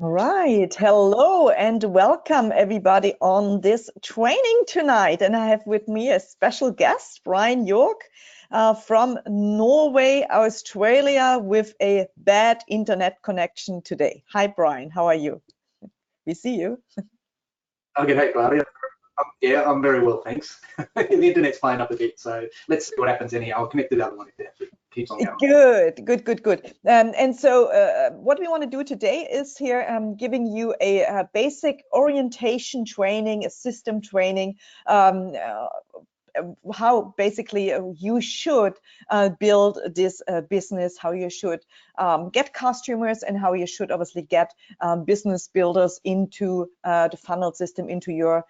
All right. Hello and welcome everybody on this training tonight. And I have with me a special guest, Brian York, from Norway, Australia, with a bad internet connection today. Hi, Brian. How are you? We see you. Okay, hey, Claudia. Yeah, I'm very well, thanks. The internet's playing up a bit, so let's see what happens anyhow. I'll connect to the other one if it keeps on going. Good. And so what we want to do today is here giving you a basic orientation training, a system training, how basically you should build this business, how you should get customers, and how you should obviously get business builders into the funnel system, into your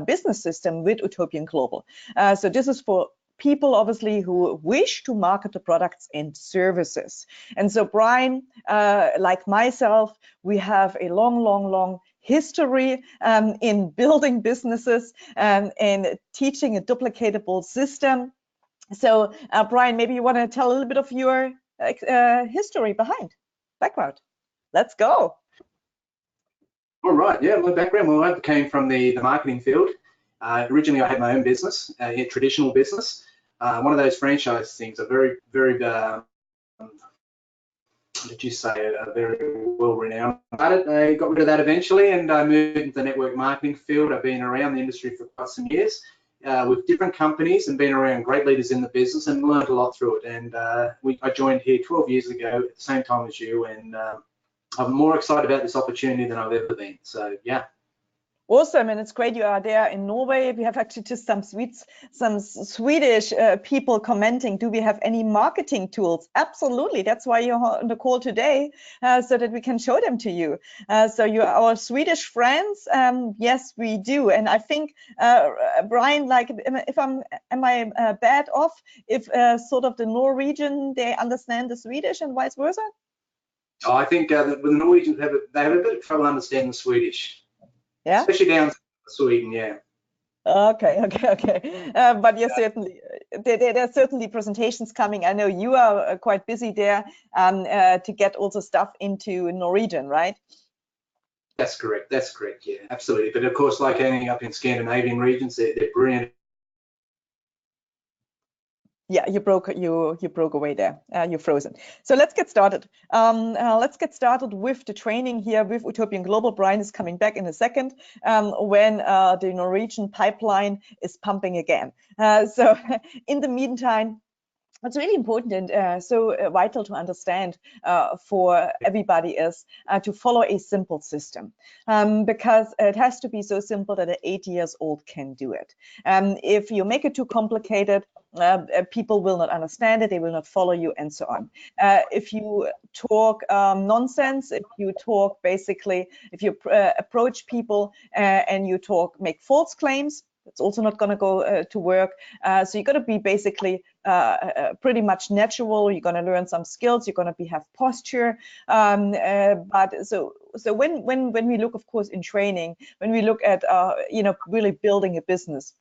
business system with Utopian Global. So this is for people obviously who wish to market the products and services. And so Brian, like myself, we have a long history in building businesses and teaching a duplicatable system. So Brian, maybe you want to tell a little bit of your history background. Let's go. All right, yeah, my background, well, I came from the marketing field. Originally, I had my own business, a traditional business. One of those franchise things, a very did you say, a very well-renowned at it. I got rid of that eventually, and I moved into the network marketing field. I've been around the industry for quite some years with different companies and been around great leaders in the business and learned a lot through it. And I joined here 12 years ago at the same time as you, and I'm more excited about this opportunity than I've ever been. So, yeah. Awesome, and it's great you are there in Norway. We have actually just some Swedish people commenting. Do we have any marketing tools? Absolutely, that's why you're on the call today, so that we can show them to you. So you're our Swedish friends. Yes, we do, and I think Brian, like, am I bad off if sort of the Norwegian they understand the Swedish and vice versa? Oh, I think the Norwegians they have a bit of trouble understanding Swedish. Yeah, especially down in Sweden, yeah. Okay. But you're certainly there are certainly presentations coming. I know you are quite busy there to get also stuff into Norwegian, right? That's correct. Yeah, absolutely. But of course, like anything up in Scandinavian regions, they're brilliant. Yeah, you broke away there. You're frozen. So let's get started. Let's get started with the training here with Utopian Global. Brian is coming back in a second when the Norwegian pipeline is pumping again. So in the meantime, what's really important and so vital to understand for everybody is to follow a simple system because it has to be so simple that an 8 years old can do it. If you make it too complicated, people will not understand it, they will not follow you, and so on. If you talk nonsense, if you talk basically, if you approach people and you make false claims, it's also not going to go to work. So you're going to be basically pretty much natural. You're going to learn some skills. You're going to have posture. But so when we look, of course, in training, when we look at really building a business,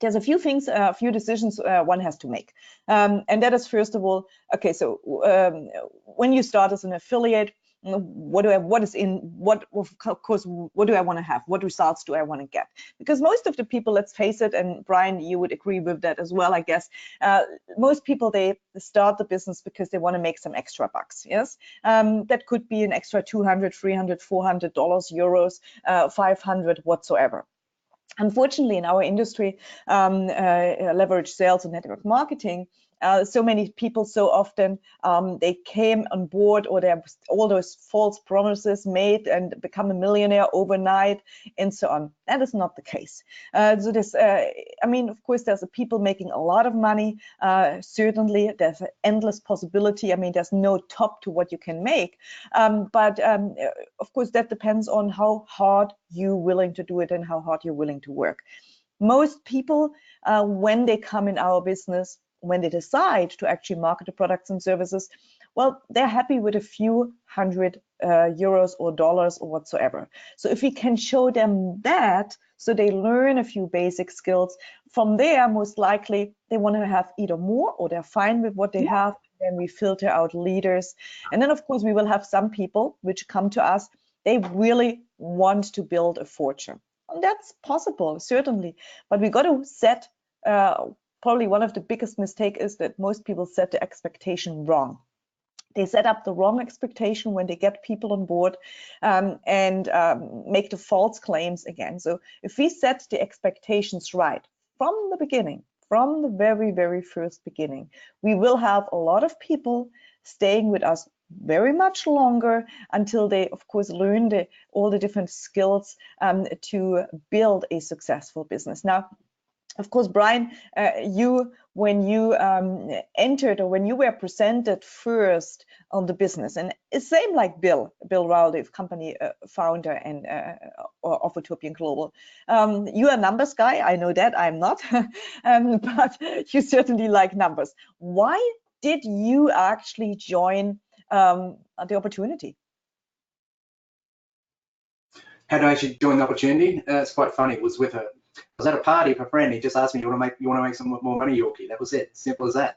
there's a few things, a few decisions one has to make. And that is, first of all, okay, so when you start as an affiliate, what do I want to have? What results do I want to get? Because most of the people, let's face it, and Brian, you would agree with that as well, I guess, most people, they start the business because they want to make some extra bucks, yes? That could be an extra $200, $300, $400, euros, 500, whatsoever. Unfortunately, in our industry, leverage sales and network marketing, so many people so often they came on board, or they have all those false promises made and become a millionaire overnight and so on. That is not the case. So this, I mean, of course, there's people making a lot of money. Certainly, there's an endless possibility. I mean, there's no top to what you can make. But of course, that depends on how hard you're willing to do it and how hard you're willing to work. Most people, when they come in our business, when they decide to actually market the products and services, well, they're happy with a few hundred euros or dollars or whatsoever. So if we can show them that, so they learn a few basic skills, from there, most likely they want to have either more, or they're fine with what they have. Then we filter out leaders. And then, of course, we will have some people which come to us. They really want to build a fortune. And that's possible, certainly. But we got to set, probably one of the biggest mistakes is that most people set the expectation wrong. They set up the wrong expectation when they get people on board and make the false claims again. So if we set the expectations right from the beginning, from the very, very first beginning, we will have a lot of people staying with us very much longer until they, of course, learn all the different skills to build a successful business. Now, of course, Brian, when you entered, or when you were presented first on the business, and it's same like Bill Rowley, company founder and of Utopian Global. You are a numbers guy, I know that, I'm not, but you certainly like numbers. Why did you actually join the opportunity? How did I actually join the opportunity? It's quite funny. It was I was at a party with a friend. He just asked me, you want to make some more money, Yorkie? That was it. Simple as that.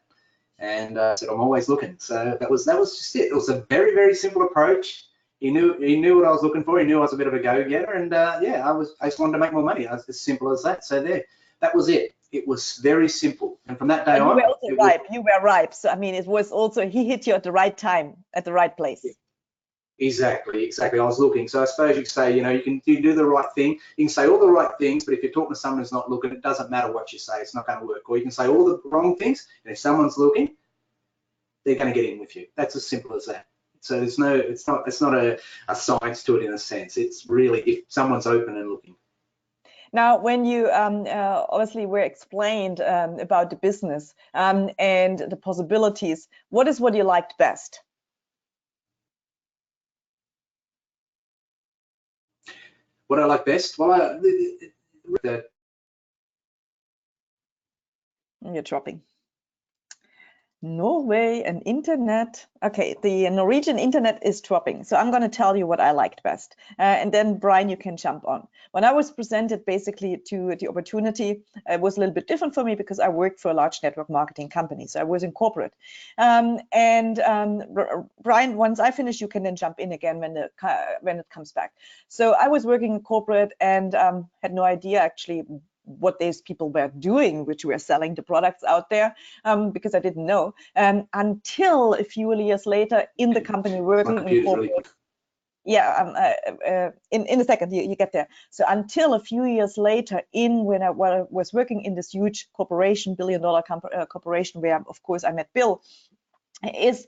And I said, I'm always looking. So that was just it. It was a very, very simple approach. He knew what I was looking for. He knew I was a bit of a go-getter, and yeah, I just wanted to make more money. It was as simple as that. So that was it. It was very simple. And from that day on, you were also ripe. You were ripe. So I mean, it was also, he hit you at the right time, at the right place. Yeah. Exactly. I was looking. So I suppose you could say, you can do the right thing. You can say all the right things, but if you're talking to someone who's not looking, it doesn't matter what you say. It's not going to work. Or you can say all the wrong things, and if someone's looking, they're going to get in with you. That's as simple as that. So it's not a science to it in a sense. It's really if someone's open and looking. Now, when you obviously were explained about the business and the possibilities, what you liked best? What I like best? Well, You're dropping. Norway and internet. Okay, the Norwegian internet is dropping. So I'm going to tell you what I liked best. And then, Brian, you can jump on. When I was presented basically to the opportunity, it was a little bit different for me because I worked for a large network marketing company. So I was in corporate. Brian, once I finish, you can then jump in again when it comes back. So I was working in corporate and had no idea actually what these people were doing, which were selling the products out there, because I didn't know. Until a few years later in the company working in corporate. Really, yeah, in a second, you get there. So until a few years later, when I was working in this huge corporation, billion-dollar corporation, where of course I met Bill, is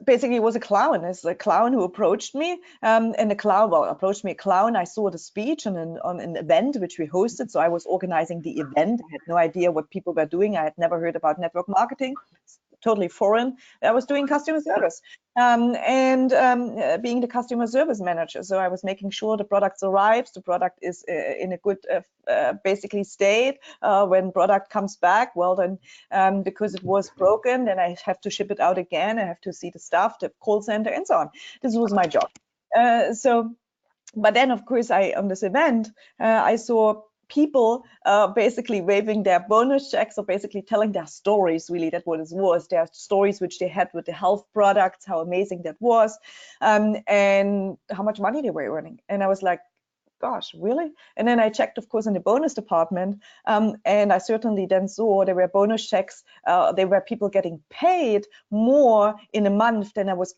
basically it was a clown. It's a clown who approached me, and the clown approached me. A clown. I saw the speech on an event which we hosted. So I was organizing the event. I had no idea what people were doing. I had never heard about network marketing. It's totally foreign. I was doing customer service and being the customer service manager. So I was making sure the product arrives, the product is in a good basically state. When product comes back, well then because it was broken, then I have to ship it out again. I have to see the staff, the call center, and so on. This was my job. But then of course on this event I saw people basically waving their bonus checks, or basically telling their stories. Really, that's what it was. Their stories which they had with the health products, how amazing that was, and how much money they were earning. And I was like, gosh, really? And then I checked, of course, in the bonus department, and I certainly then saw there were bonus checks. There were people getting paid more in a month than I was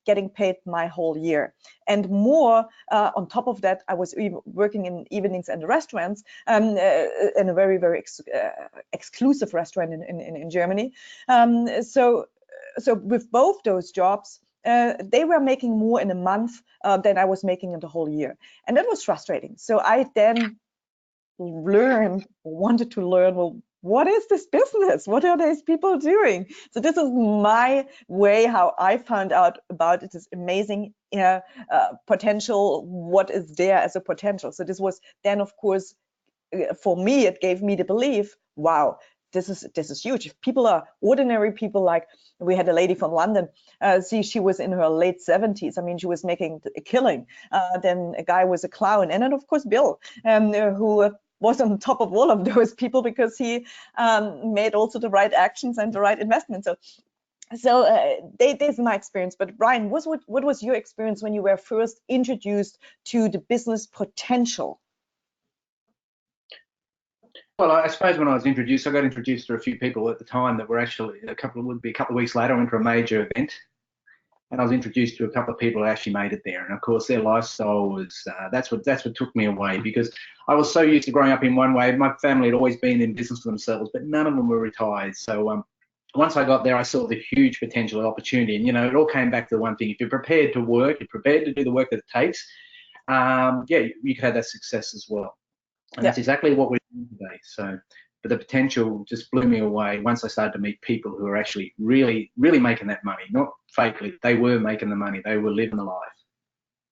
getting paid my whole year. And more on top of that, I was working in evenings and restaurants, in a very, very exclusive restaurant in Germany. So with both those jobs, they were making more in a month than I was making in the whole year. And that was frustrating. So I then wanted to learn, well, what is this business? What are these people doing? So this is my way how I found out about it. Is amazing potential, what is there as a potential. So this was then, of course, for me, it gave me the belief, wow, this is huge. If people are ordinary people, like we had a lady from London, she was in her late 70s. I mean, she was making a killing. Then a guy was a clown. And then, of course, Bill, who was on top of all of those people because he made also the right actions and the right investments. So So there's my experience. But Brian, what was your experience when you were first introduced to the business potential? Well, I suppose when I got introduced to a few people at the time that were actually a couple of weeks later, I went to a major event, and I was introduced to a couple of people who actually made it there. And of course, their lifestyle was that's what took me away, because I was so used to growing up in one way. My family had always been in business for themselves, but none of them were retired. So once I got there, I saw the huge potential and opportunity. And it all came back to the one thing: if you're prepared to work, you're prepared to do the work that it takes, yeah, you could have that success as well. And Yeah. that's exactly what we're doing today. So, but the potential just blew me away once I started to meet people who are actually really, really making that money, not fakely. They were making the money. They were living the life.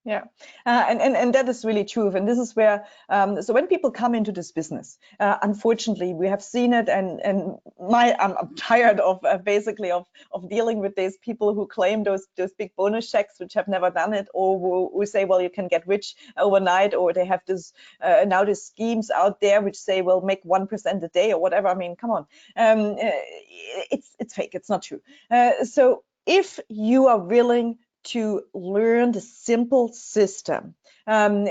Yeah, and that is really true. And this is where, so when people come into this business, unfortunately, we have seen it, and I'm tired of basically of dealing with these people who claim those big bonus checks, which have never done it, or who say, well, you can get rich overnight, or they have this now these schemes out there which say, well, make 1% a day or whatever. I mean, come on, it's fake. It's not true. So if you are willing to learn the simple system, and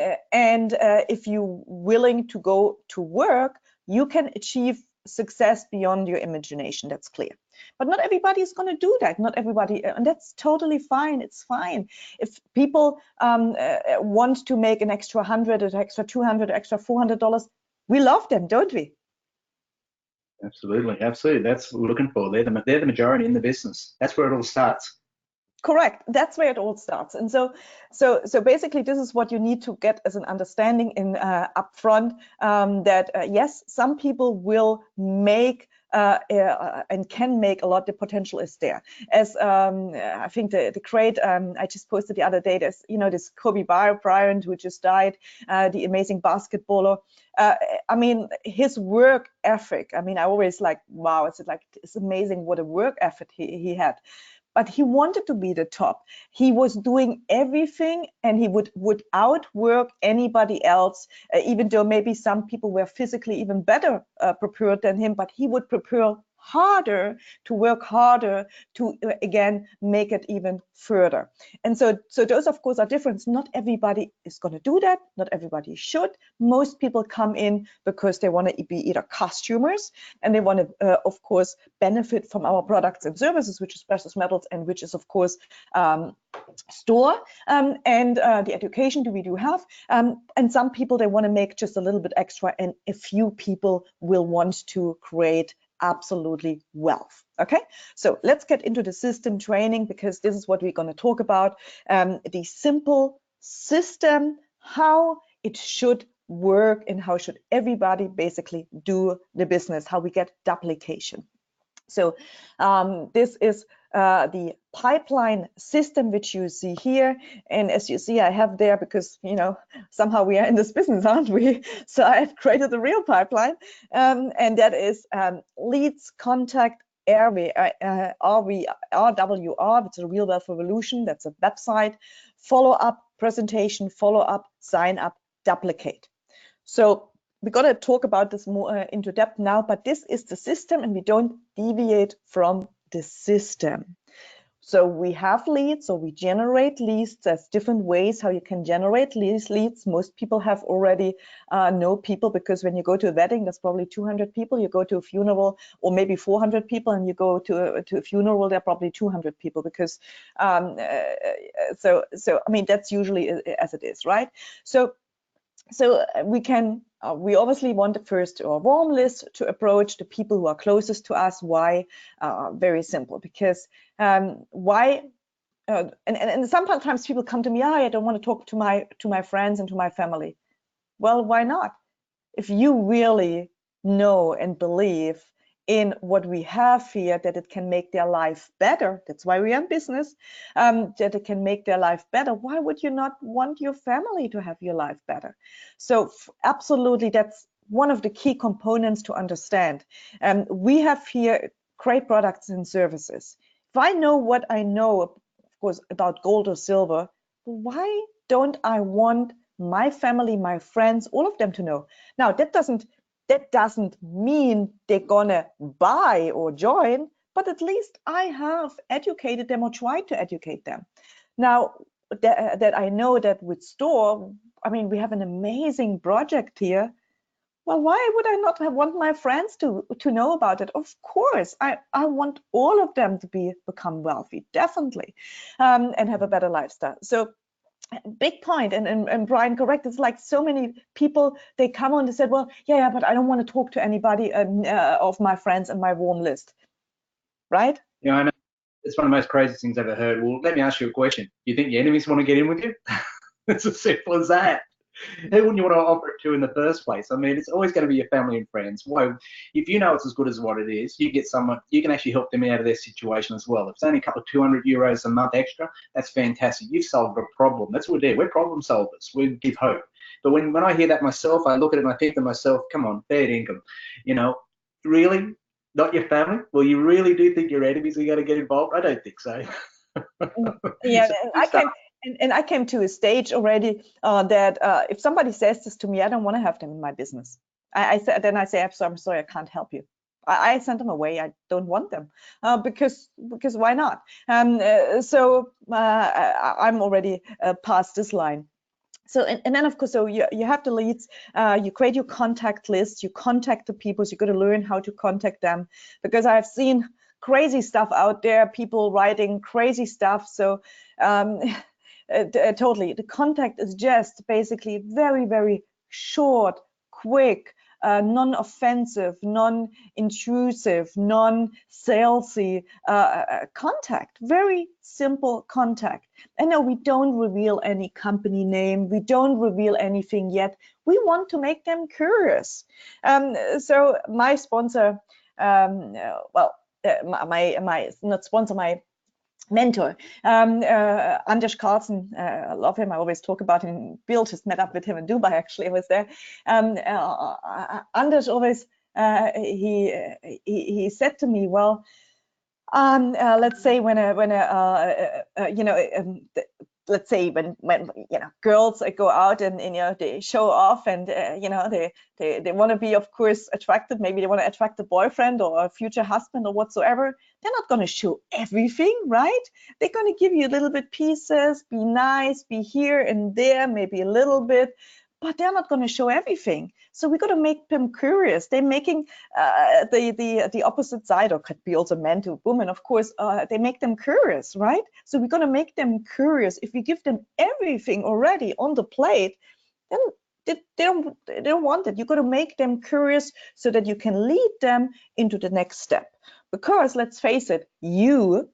if you're willing to go to work, you can achieve success beyond your imagination. That's clear. But not everybody is going to do that. Not everybody, and that's totally fine. It's fine if people want to make an extra 100, an extra 200, extra $400. We love them, don't we? Absolutely, absolutely. That's what we're looking for. They're the majority in the business. That's where it all starts. Correct. That's where it all starts. And so basically, this is what you need to get as an understanding in upfront, that yes, some people will make and can make a lot. The potential is there. As I think the great, I just posted the other day, there's, this Kobe Bryant who just died, the amazing basketballer. I mean, his work ethic. I mean, I always like, wow, it's amazing what a work ethic he had. But he wanted to be the top. He was doing everything, and he would outwork anybody else, even though maybe some people were physically even better prepared than him, but he would prepare harder, to work harder, to again make it even further. And so those of course are different. Not everybody is going to do that. Not everybody should. Most people come in because they want to be either costumers, and they want to of course benefit from our products and services, which is precious metals, and which is of course store, and the education we do have, and some people, they want to make just a little bit extra, and a few people will want to create absolutely wealth. Okay, so let's get into the system training, because this is what we're going to talk about, the simple system, how it should work, and how should everybody basically do the business, how we get duplication. So this is the pipeline system, which you see here. And as you see, I have there, because, somehow we are in this business, aren't we? So I've created a real pipeline, and that is leads, contact, RWR, which is a Real Wealth Revolution. That's a website. Follow up, presentation, follow up, sign up, duplicate. So we're going to talk about this more into depth now, but this is the system, and we don't deviate from the system. So we have leads, so we generate leads. There's different ways how you can generate these leads. Most people have already know people, because when you go to a wedding, there's probably 200 people. You go to a funeral, or maybe 400 people, and you go to a funeral, there are probably 200 people, because so I mean, that's usually as it is, right? So we can, we obviously want the first or warm list to approach the people who are closest to us. Why? Very simple, because why? And sometimes people come to me, I don't want to talk to my friends and to my family. Well, why not? If you really know and believe in what we have here, that it can make their life better, that's why we are in business, that it can make their life better, why would you not want your family to have your life better? So absolutely, that's one of the key components to understand. We have here great products and services. If I know what I know, of course, about gold or silver, why don't I want my family, my friends, all of them to know? Now, that doesn't mean they're gonna buy or join, but at least I have educated them or tried to educate them. Now that I know that with store, I mean, we have an amazing project here. Well, why would I not want my friends to know about it? Of course, I want all of them to become wealthy, definitely, and have a better lifestyle. So big point, and Brian, correct, it's like so many people, they come on and said, well, yeah, but I don't want to talk to anybody of my friends in my warm list, right? Yeah, I know. It's one of the most crazy things I've ever heard. Well, let me ask you a question. Do you think your enemies want to get in with you? It's as simple as that. Who wouldn't you want to offer it to in the first place? I mean, it's always going to be your family and friends. Why? If you know it's as good as what it is, you get someone, you can actually help them out of their situation as well. If it's only a couple of 200 euros a month extra, that's fantastic. You've solved a problem. That's what we do. We're problem solvers. We give hope. But when I hear that myself, I look at it and I think to myself, come on, fair income. You know, really? Not your family? Well, you really do think your enemies are going to get involved? I don't think so. Yeah, So I came to a stage already that if somebody says this to me, I don't want to have them in my business. I say, I'm sorry, I can't help you. I send them away. I don't want them because why not? So I'm already past this line. So and then of course, so you have the leads, you create your contact list, you contact the people, so you got to learn how to contact them, because I've seen crazy stuff out there, people writing crazy stuff. So totally, the contact is just basically very, very short, quick, non-offensive, non-intrusive, non-salesy contact, very simple contact. And no, we don't reveal any company name, we don't reveal anything yet. We want to make them curious. So my sponsor, my mentor, Anders Carlson, I love him, I always talk about him. Bill just met up with him in Dubai, actually, I was there. Anders always, he said to me, well, let's say let's say when girls go out and they show off, and they want to be, of course, attractive. Maybe they want to attract a boyfriend or a future husband or whatsoever. They're not going to show everything, right? They're going to give you a little bit pieces, be nice, be here and there, maybe a little bit, but they're not going to show everything. So we got to make them curious. They're making the opposite side, or could be also man to woman, of course. They make them curious, right? So we're going to make them curious. If we give them everything already on the plate, then they don't want it. You've got to make them curious so that you can lead them into the next step. Because let's face it, you,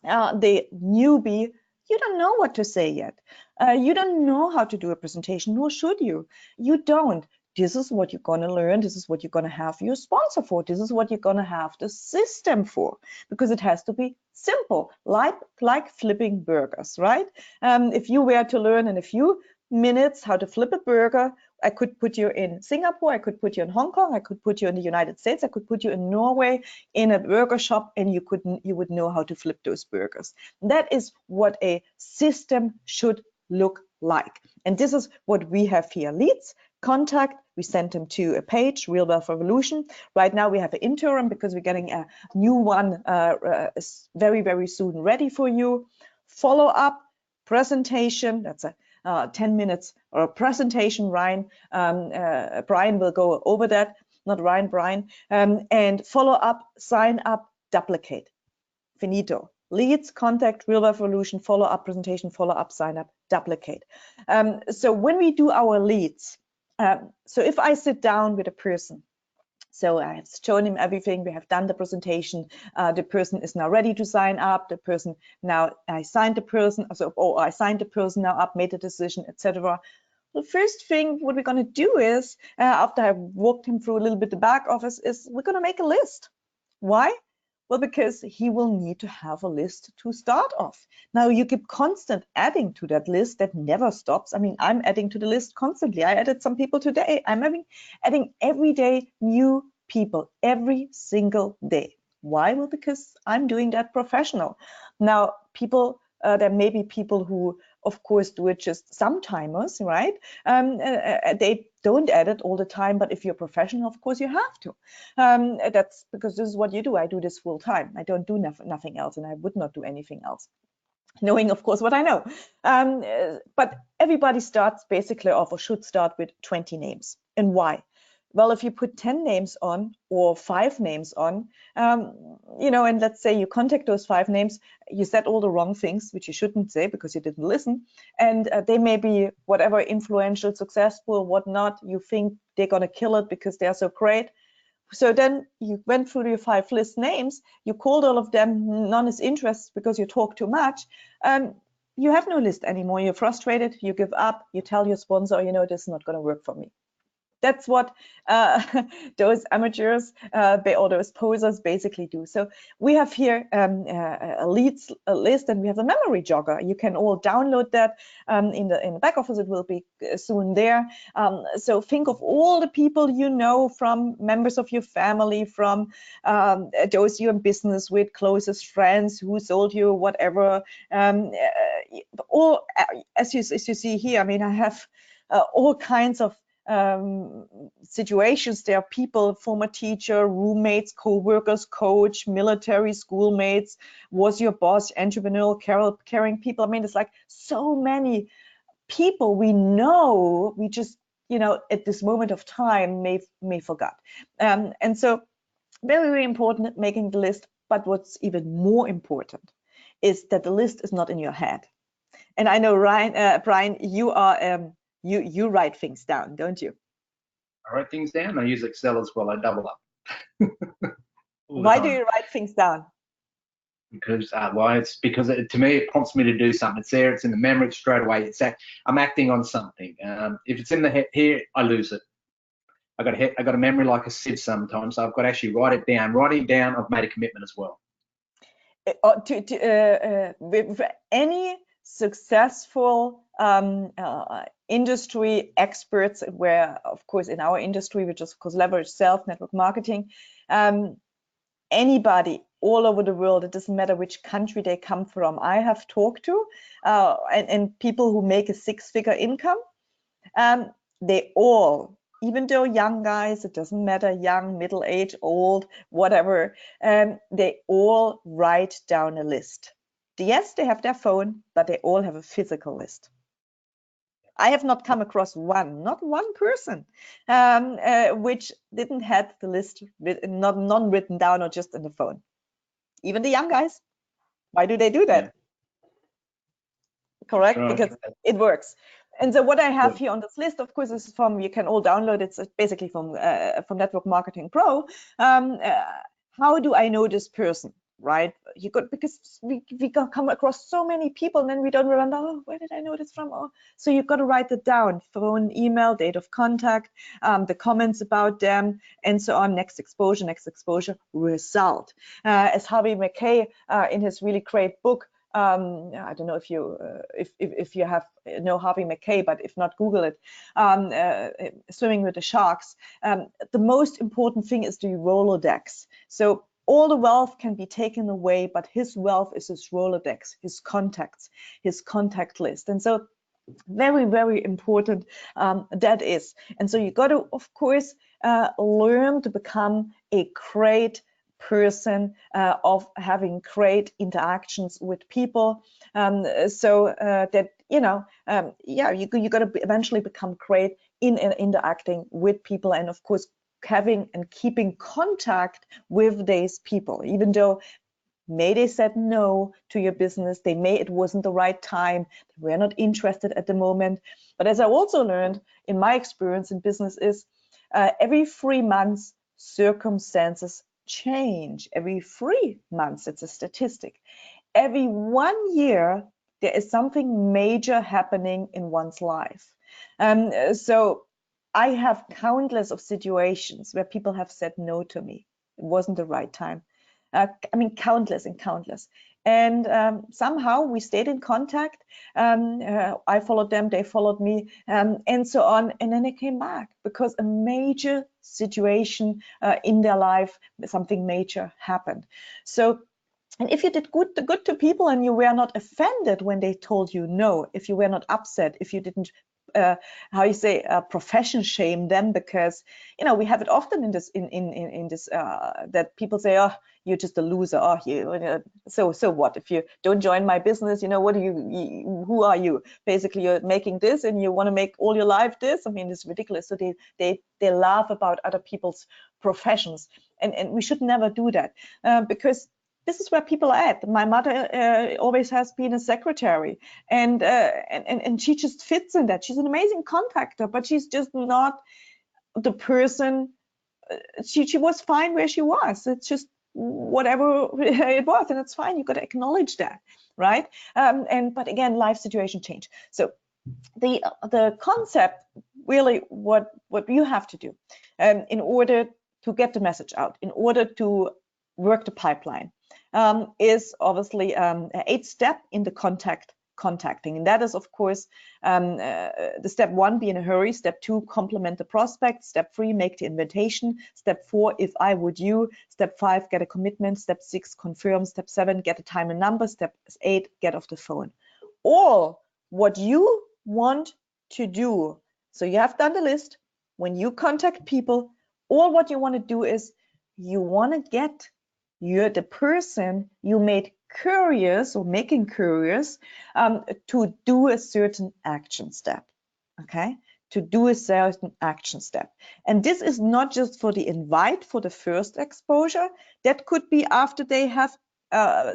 the newbie, you don't know what to say yet. You don't know how to do a presentation, nor should you. You don't. This is what you're going to learn. This is what you're going to have your sponsor for. This is what you're going to have the system for, because it has to be simple, like flipping burgers, right? If you were to learn in a few minutes how to flip a burger, I could put you in Singapore, I could put you in Hong Kong, I could put you in the United States, I could put you in Norway in a burger shop, and you would know how to flip those burgers. That is what a system should look like. And this is what we have here. Leads, contact, we send them to a page, Real Wealth Revolution. Right now we have an interim because we're getting a new one very, very soon ready for you. Follow up, presentation, that's a 10 minutes or a presentation, Ryan. Brian will go over that, not Ryan, Brian. And follow up, sign up, duplicate. Finito. Leads, contact, Real Wealth Revolution, follow up, presentation, follow up, sign up, duplicate. So when we do our leads, so if I sit down with a person, so I have shown him everything, we have done the presentation, the person is now ready to sign up, the person now, I signed the person, I signed the person now up, made a decision, etc. The first thing what we're going to do is, after I've walked him through a little bit the back office, is we're going to make a list. Why? Well, because he will need to have a list to start off. Now you keep constant adding to that list that never stops. I mean, I'm adding to the list constantly. I added some people today. I'm adding every day new people, every single day. Why? Well, because I'm doing that professional. Now, people, there may be people who of course, do it just sometimes, right? They don't edit all the time, but if you're professional, of course, you have to. That's because this is what you do. I do this full time. I don't do nothing else, and I would not do anything else, knowing, of course, what I know. But everybody starts basically off, or should start, with 20 names. And why? Well, if you put 10 names on or 5 names on, you know, and let's say you contact those 5 names, you said all the wrong things, which you shouldn't say because you didn't listen, and they may be whatever, influential, successful, whatnot. You think they're going to kill it because they're so great. So then you went through your 5 list names, you called all of them, none is interested because you talk too much. You have no list anymore. You're frustrated, you give up, you tell your sponsor, you know, this is not going to work for me. That's what those amateurs or those posers basically do. So we have here a leads list, and we have a memory jogger. You can all download that in the back office. It will be soon there. So think of all the people you know, from members of your family, from those you're in business with, closest friends, who sold you whatever. All as you see here. I mean, I have all kinds of situations. There are people, former teacher, roommates, co-workers, coach, military, schoolmates, was your boss, entrepreneurial, caring people. I mean, it's like so many people we know, we just, you know, at this moment of time may forgot. And so very, very important making the list. But what's even more important is that the list is not in your head. And I know, Brian, you are you write things down, don't you? I write things down. I use Excel as well. I double up. Why do you write things down? Because well, it's because to me it prompts me to do something. It's there. It's in the memory straight away. I'm acting on something. If it's in the head here, I lose it. I got a memory like a sieve sometimes. So I've got to actually write it down. Writing down, I've made a commitment as well. With any successful industry experts, where of course in our industry, which is of course leverage self network marketing, anybody all over the world, it doesn't matter which country they come from, I have talked to, and people who make a 6-figure income, they all, even though young guys, it doesn't matter, young, middle age, old, whatever, they all write down a list. Yes, they have their phone, but they all have a physical list. I have not come across not one person, which didn't have the list not written down or just in the phone. Even the young guys. Why do they do that? Yeah. Correct, Right. because it works. And so what I have here on this list, of course, is from, you can all download it. It's basically from Network Marketing Pro. How do I know this person, right? Because we come across so many people, and then we don't remember, oh, where did I know this from? Oh, so you've got to write it down: phone, email, date of contact, the comments about them, and so on. Next exposure, result. As Harvey Mackay in his really great book. I don't know if you know Harvey Mackay, but if not, Google it. Swimming with the Sharks. The most important thing is the Rolodex. So all the wealth can be taken away, but his wealth is his Rolodex, his contacts, his contact list. And so very, very important that is. And so you got to, of course, learn to become a great person of having great interactions with people, so that you know, yeah, you got to eventually become great in interacting with people, and of course having and keeping contact with these people, even though may they said no to your business, it wasn't the right time, they were not interested at the moment. But as I also learned in my experience in business is every 3 months circumstances change. Every 3 months, it's a statistic. Every 1 year, there is something major happening in one's life. So I have countless of situations where people have said no to me. It wasn't the right time. I mean, countless and countless. And somehow we stayed in contact. I followed them, they followed me, and so on. And then they came back because a major situation in their life, something major happened. So And if you did good to people and you were not offended when they told you no, if you were not upset, if you didn't how you say profession shame them, because we have it often in this in this that people say, oh, you're just a loser, oh, so what if you don't join my business, what do who are you? Basically, you're making this and you want to make all your life this. I mean, it's ridiculous. So they laugh about other people's professions, and we should never do that, because this is where people are at. My mother always has been a secretary, and she just fits in that. She's an amazing contactor, but she's just not the person. She was fine where she was. It's just whatever it was, and it's fine. You got to acknowledge that, right? But again, life situation change. So the concept, really, what you have to do in order to get the message out, in order to work the pipeline, is obviously an 8th step in the contacting, and that is, of course, the step 1, be in a hurry. Step 2, complement the prospect. Step 3, make the invitation. Step 4, if I would you. Step 5, get a commitment. Step 6, confirm. Step 7, get a time and number. Step 8, get off the phone. All what you want to do. So you have done the list. When you contact people, all what you want to do is you want to get the person you made curious or making curious to do a certain action step, okay? To do a certain action step. And this is not just for the invite for the first exposure. That could be after they have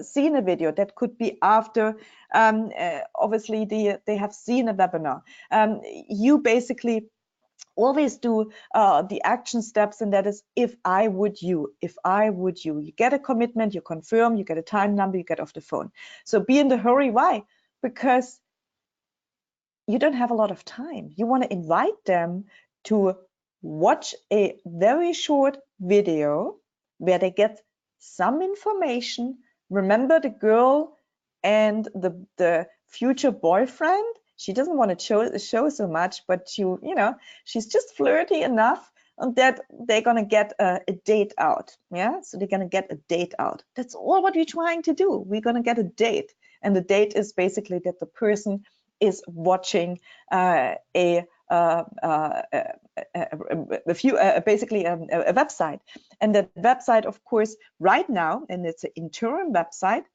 seen a video. That could be after, obviously, they have seen a webinar. You basically always do the action steps, and that is, if I would you, if I would you. You get a commitment, you confirm, you get a time number, you get off the phone. So be in the hurry. Why? Because you don't have a lot of time. You want to invite them to watch a very short video where they get some information. Remember the girl and the future boyfriend? She doesn't want to show so much, but she's just flirty enough that they're gonna get a date out. Yeah, so they're gonna get a date out. That's all what we're trying to do. We're gonna get a date, and the date is basically that the person is watching basically a website, and that website, of course, right now, and it's an interim website,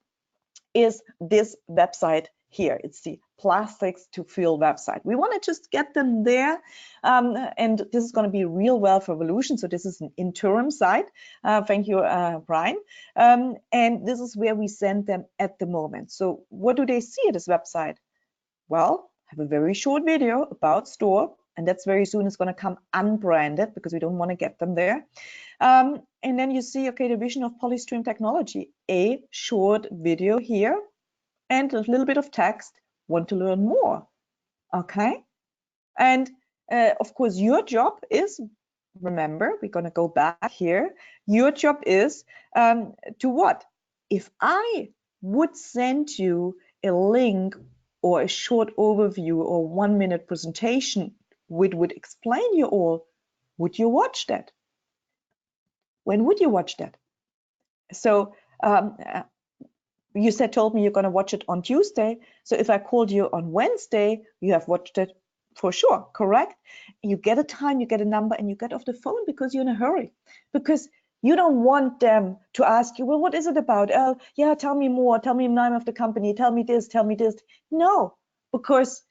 is this website here. It's the plastics to fill website. We want to just get them there, and this is going to be Real Wealth Revolution. So this is an interim site. Thank you, Brian. And this is where we send them at the moment. So what do they see at this website? Well, have a very short video about store, and that's very soon is going to come unbranded because we don't want to get them there. And then you see, okay, the vision of Polystream Technology, a short video here and a little bit of text. Want to learn more? Okay. And of course, your job is, remember, we're going to go back here. Your job is to what? If I would send you a link or a short overview or 1-minute presentation which would explain you all, would you watch that? When would you watch that? So you told me you're going to watch it on Tuesday. So if I called you on Wednesday, you have watched it for sure, correct? You get a time, you get a number, and you get off the phone because you're in a hurry. Because you don't want them to ask you, well, what is it about? Yeah, tell me more. Tell me the name of the company. Tell me this. Tell me this. No, because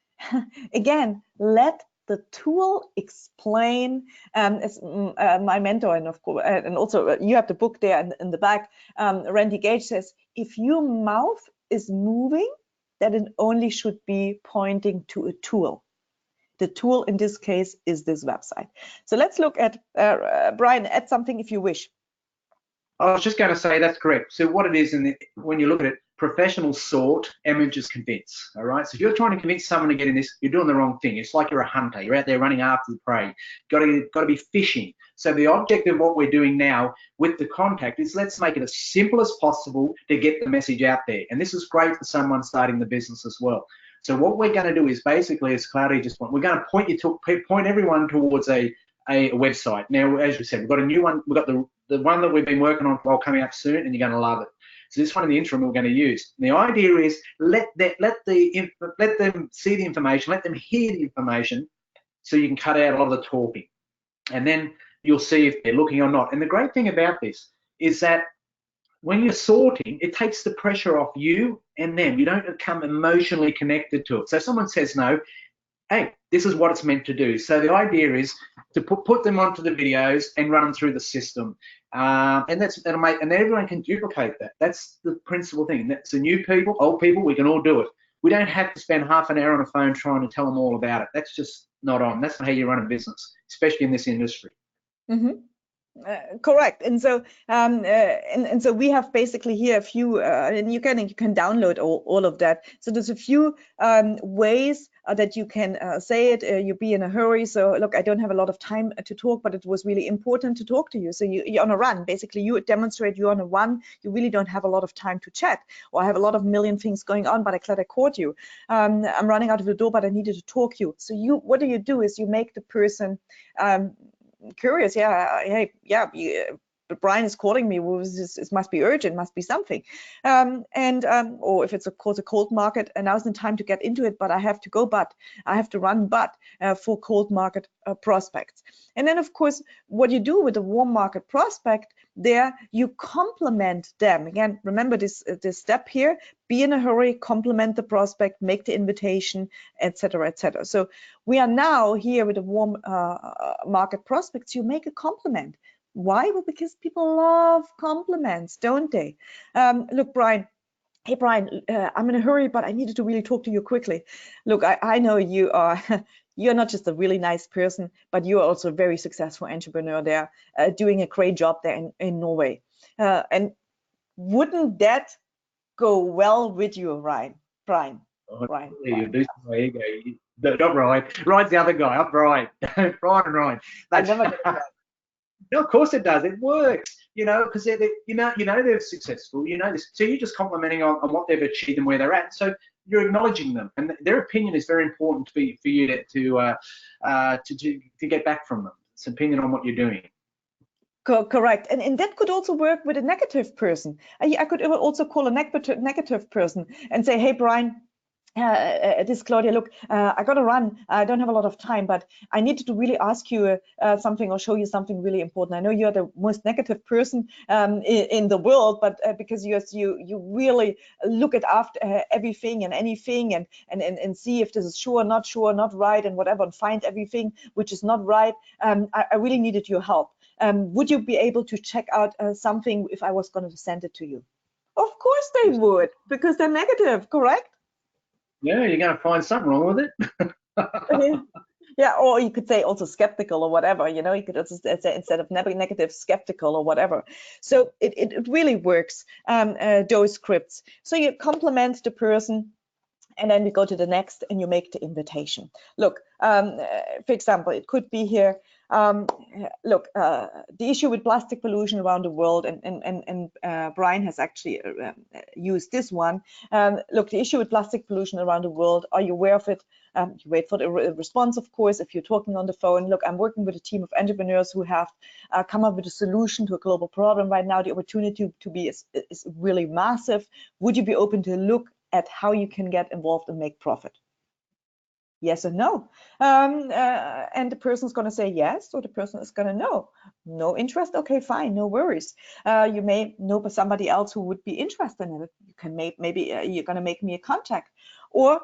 again, let the tool explain. As my mentor, and of course, and also you have the book there in the back. Randy Gage says, if your mouth is moving, then it only should be pointing to a tool. The tool in this case is this website. So let's look at Brian. Add something if you wish. I was just going to say that's correct. So what it is, when you look at it, professionals sort, amateurs convince. All right. So if you're trying to convince someone to get in this, you're doing the wrong thing. It's like you're a hunter. You're out there running after the prey. Got to be fishing. So the object of what we're doing now with the contact is let's make it as simple as possible to get the message out there. And this is great for someone starting the business as well. So what we're going to do is basically, as Claudia just went, we're going to point everyone towards a website. Now, as we said, we've got a new one. We've got the one that we've been working on for coming up soon, and you're going to love it. So this one in the interim we're going to use. And the idea is let them see the information, let them hear the information, so you can cut out a lot of the talking. And then you'll see if they're looking or not. And the great thing about this is that when you're sorting, it takes the pressure off you and them. You don't become emotionally connected to it. So someone says no, hey, this is what it's meant to do. So the idea is to put them onto the videos and run them through the system. And that'll make, and then everyone can duplicate that. That's the principal thing. That's the new people, old people, we can all do it. We don't have to spend half an hour on a phone trying to tell them all about it. That's just not on. That's not how you run a business, especially in this industry. Mm-hmm. Correct. And so and so we have basically here a few and you can download all of that. So there's a few ways that you can say it. You be in a hurry. So look, I don't have a lot of time to talk, but it was really important to talk to you. So you're on a run. Basically, you demonstrate you're on a run. You really don't have a lot of time to chat, or I have a lot of million things going on, but I'm glad I caught you. I'm running out of the door, but I needed to talk to you. So what do is you make the person curious. But Brian is calling me. Well, it must be urgent, must be something. Or if it's of course a cold market, and now's the time to get into it, but I have to go, but I have to run, for cold market prospects. And then of course, what you do with a warm market prospect, there you complement them. Again, remember this step here, be in a hurry, complement the prospect, make the invitation, etc., etc. So we are now here with a warm market prospects. You make a compliment. Why? Well, because people love compliments, don't they? Look, Brian. Hey, Brian, I'm in a hurry, but I needed to really talk to you quickly. Look, I know you are you're not just a really nice person, but you are also a very successful entrepreneur there, doing a great job there in Norway. And wouldn't that go well with you, Brian? Brian. You do my ego. Not Ryan. Ryan's the other guy. I'm Brian. Brian and Ryan. I never get it right. No, of course it does. It works, because they're successful. This. So you're just complimenting on what they've achieved and where they're at. So you're acknowledging them, and their opinion is very important for you to get back from them. It's an opinion on what you're doing. Correct, and that could also work with a negative person. I could also call a negative person and say, hey, Brian. This is Claudia. Look, I got to run. I don't have a lot of time, but I needed to really ask you something or show you something really important. I know you're the most negative person in the world, but because you really look at after everything and anything and see if this is sure, not right, and whatever, and find everything which is not right. I really needed your help. Would you be able to check out something if I was going to send it to you? Of course they would, because they're negative, correct? Yeah, you're going to find something wrong with it. Yeah, or you could say also skeptical or whatever, you could also say instead of negative, skeptical or whatever. So it really works, those scripts. So you compliment the person, and then we go to the next and you make the invitation. Look, for example, it could be here, look, the issue with plastic pollution around the world, and Brian has actually used this one. Look, the issue with plastic pollution around the world, are you aware of it? You wait for the response, of course, if you're talking on the phone. Look, I'm working with a team of entrepreneurs who have come up with a solution to a global problem right now. The opportunity to be is really massive. Would you be open to look at how you can get involved and make profit? Yes or no? And the person's going to say yes, or the person is going to no interest. Okay, fine, no worries. You may know somebody else who would be interested in it. You can maybe you're going to make me a contact, or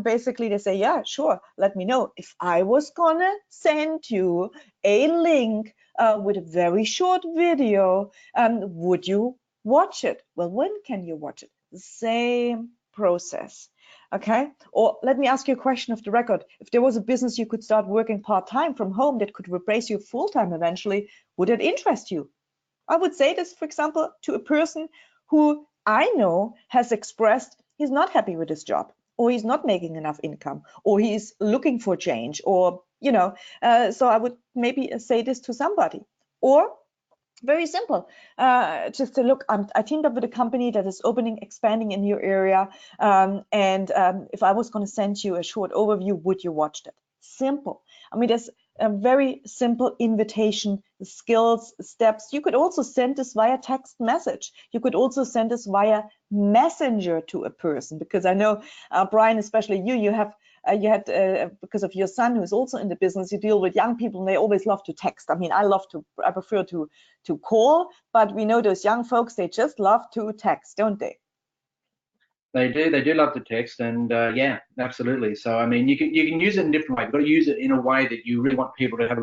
basically they say, yeah, sure, let me know. If I was going to send you a link with a very short video, would you watch it? Well, when can you watch it? The same process. Okay, or let me ask you a question off the record. If there was a business you could start working part-time from home that could replace you full-time eventually, would it interest you? I would say this, for example, to a person who I know has expressed he's not happy with his job, or he's not making enough income, or he's looking for change, or so I would maybe say this to somebody. Or very simple, just to look, I teamed up with a company that is expanding in your area, and if I was going to send you a short overview, would you watch that? Simple. I mean, there's a very simple invitation, skills, steps. You could also send this via text message. You could also send this via messenger to a person, because I know, Brian, especially you had because of your son, who's also in the business, you deal with young people and they always love to text. I mean, I prefer to call, but we know those young folks, they just love to text, don't they? They do love to text, and yeah, absolutely. So I mean, you can use it in different ways. You've got to use it in a way that you really want people to have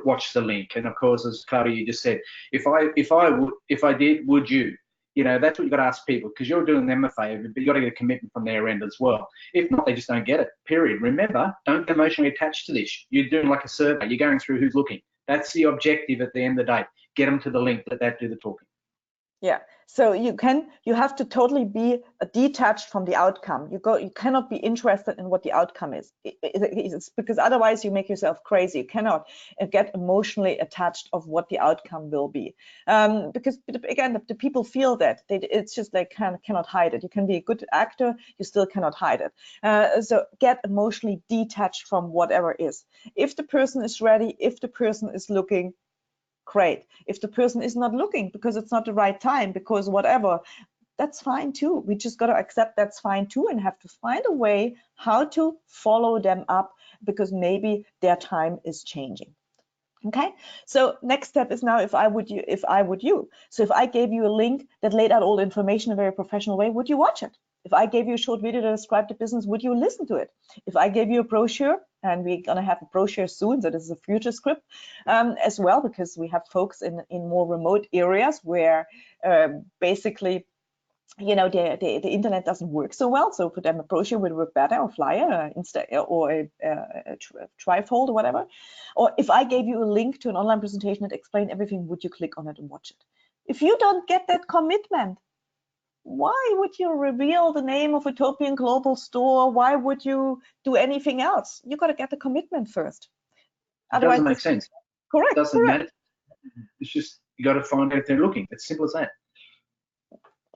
watch the link. And of course, as Claudia, you just said, if I did, would you? You know, that's what you got to ask people, because you're doing them a favor, but you got to get a commitment from their end as well. If not, they just don't get it. Period. Remember, don't get emotionally attached to this. You're doing like a survey. You're going through who's looking. That's the objective at the end of the day. Get them to the link, that do the talking. Yeah, so you have to totally be detached from the outcome. You cannot be interested in what the outcome is. It's because otherwise you make yourself crazy. You cannot get emotionally attached of what the outcome will be. Because again, the people feel that it's just like cannot hide it. You can be a good actor, you still cannot hide it. So get emotionally detached from whatever is. If the person is ready, if the person is looking, great. If the person is not looking because it's not the right time, because whatever, that's fine too. We just got to accept that's fine too, and have to find a way how to follow them up, because maybe their time is changing. Okay, so next step is now, if I would you. So if I gave you a link that laid out all the information in a very professional way, would you watch it? If I gave you a short video to describe the business, would you listen to it? If I gave you a brochure, and we're going to have a brochure soon, so this is a future script as well, because we have folks in more remote areas where basically, you know, the internet doesn't work so well, so for them a brochure would work better, or flyer, or a trifold or whatever. Or if I gave you a link to an online presentation that explained everything, would you click on it and watch it? If you don't get that commitment, why would you reveal the name of Utopian Global Store? Why would you do anything else? You got to get the commitment first. It doesn't make sense. Correct. It doesn't matter. It's just, you got to find out if they're looking. It's simple as that.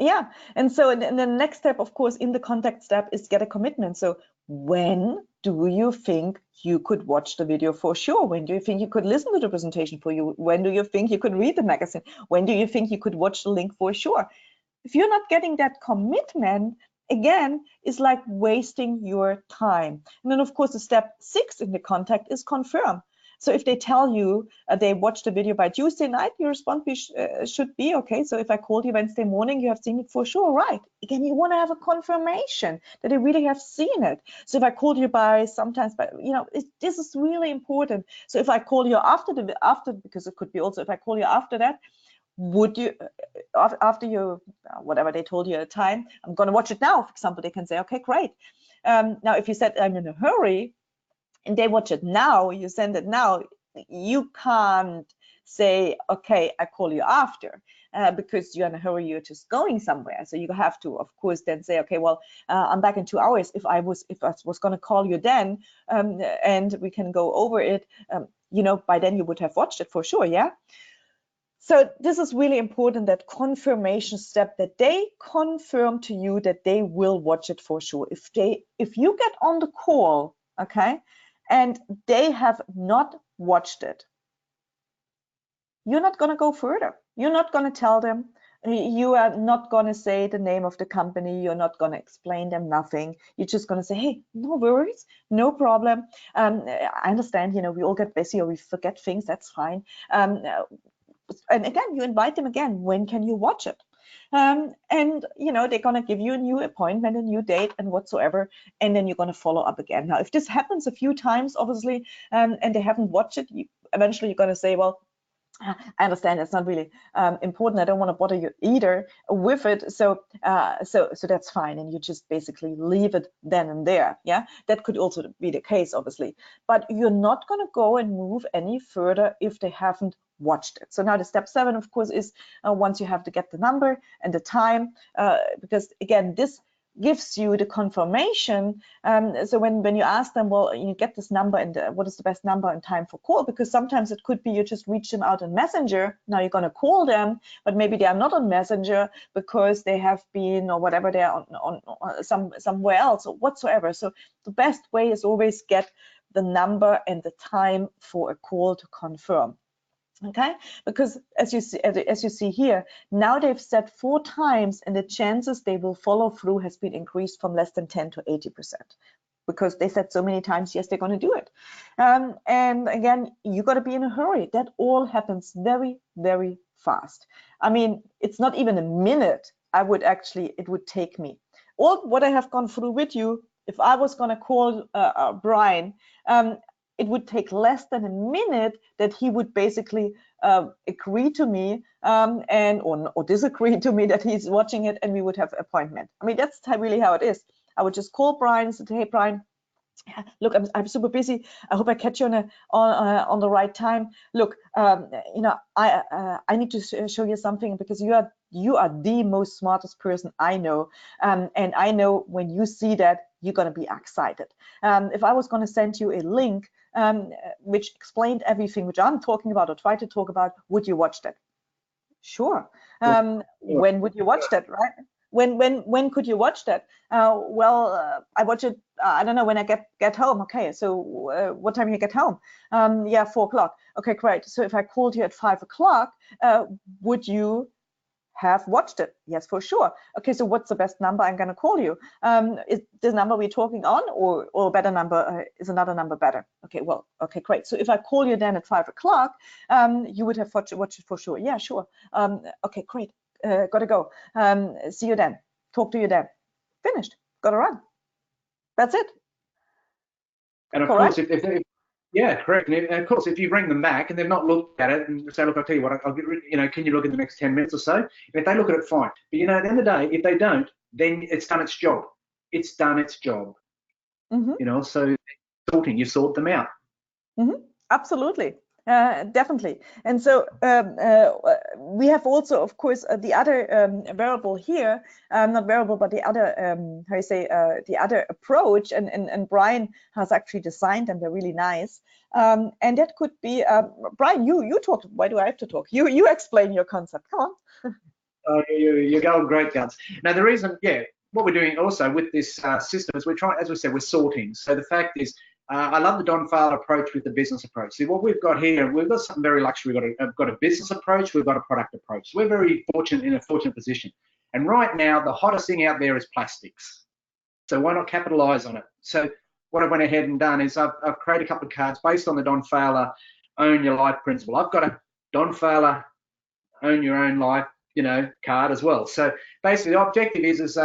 Yeah, and so the next step, of course, in the contact step is get a commitment. So when do you think you could watch the video for sure? When do you think you could listen to the presentation for you? When do you think you could read the magazine? When do you think you could watch the link for sure? If you're not getting that commitment, again, it's like wasting your time. And then, of course, the step 6 in the contact is confirm. So if they tell you they watched the video by Tuesday night, your response should be, okay, so if I called you Wednesday morning, you have seen it for sure, right? Again, you want to have a confirmation that they really have seen it. So if I called you this is really important. So if I call you after, because it could be also, if I call you after that, would you, after you, whatever they told you at the time, I'm going to watch it now, for example, they can say, okay, great. Now, if you said I'm in a hurry and they watch it now, you send it now, you can't say, okay, I call you after, because you're in a hurry, you're just going somewhere. So you have to, of course, then say, okay, well, I'm back in 2 hours. If I was going to call you then, and we can go over it, by then you would have watched it for sure, yeah? So this is really important, that confirmation step, that they confirm to you that they will watch it for sure. If you get on the call, okay, and they have not watched it, you're not going to go further. You're not going to tell them. You are not going to say the name of the company. You're not going to explain them nothing. You're just going to say, hey, no worries, no problem. I understand, we all get busy or we forget things. That's fine. And again, you invite them again. When can you watch it? And they're going to give you a new appointment, a new date, and whatsoever, and then you're going to follow up again. Now, if this happens a few times, obviously, and they haven't watched it, eventually you're going to say, well, I understand it's not really important. I don't want to bother you either with it. So that's fine. And you just basically leave it then and there. Yeah, that could also be the case, obviously. But you're not going to go and move any further if they haven't watched it. So now the step 7, of course, is once you have to get the number and the time, because again, this gives you the confirmation. So when you ask them, well, you get this number and what is the best number and time for call? Because sometimes it could be you just reach them out on Messenger. Now you're going to call them, but maybe they are not on Messenger because they have been, or whatever, they're on somewhere else or whatsoever. So the best way is always get the number and the time for a call to confirm. Okay, because as you see here, now they've said 4 times, and the chances they will follow through has been increased from less than 10 to 80%, because they said so many times, yes, they're going to do it. And again, you got to be in a hurry. That all happens very, very fast. I mean, it's not even a minute. It would take me. All what I have gone through with you, if I was going to call Brian, it would take less than a minute that he would basically agree to me or disagree to me that he's watching it, and we would have an appointment. I mean, that's really how it is. I would just call Brian and say, hey, Brian, look, I'm super busy. I hope I catch you on the right time. Look, you know, I need to show you something, because you are the most smartest person I know, and I know when you see that, you're going to be excited. If I was going to send you a link which explained everything which I'm talking about or try to talk about, would you watch that? Sure. When would you watch that, right? When could you watch that? Well, I watch it, I don't know, when I get home. Okay, so what time you get home? Yeah, 4 o'clock. Okay, great. So if I called you at 5 o'clock, would you have watched it? Yes, for sure. Okay, so what's the best number I'm going to call you? Is the number we're talking on, or a better number, is another number better? Okay, well, okay, great. So if I call you then at 5 o'clock, you would have watched it for sure. Yeah, sure. Okay, great. Gotta go. See you then. Talk to you then. Finished. Gotta run. That's it. And of Correct? course, if yeah, correct. And of course, if you ring them back and they've not looked at it and say, look, I'll tell you what, I'll get, you know, can you look in the next 10 minutes or so? And if they look at it, fine. But you know, at the end of the day, if they don't, then it's done its job. It's done its job. Mm-hmm. You know, so sorting, you sort them out. Mm-hmm. Absolutely. Definitely. And so we have also, of course, the other variable here, not variable, but the other, how you say, the other approach, and Brian has actually designed them. They're really nice. And that could be, Brian, you talked. Why do I have to talk? You explain your concept. Come on. You're going great, Guns. Now, the reason, yeah, what we're doing also with this system is we're trying, as we said, we're sorting. So the fact is, I love the Don Fowler approach with the business approach. See, what we've got here, we've got something very luxury. We've got a business approach, we've got a product approach. So we're very fortunate, in a fortunate position. And right now, the hottest thing out there is plastics. So why not capitalize on it? So what I went ahead and done is I've created a couple of cards based on the Don Fowler Own Your Life principle. I've got a Don Fowler Own Your Own Life, you know, card as well. So basically, the objective is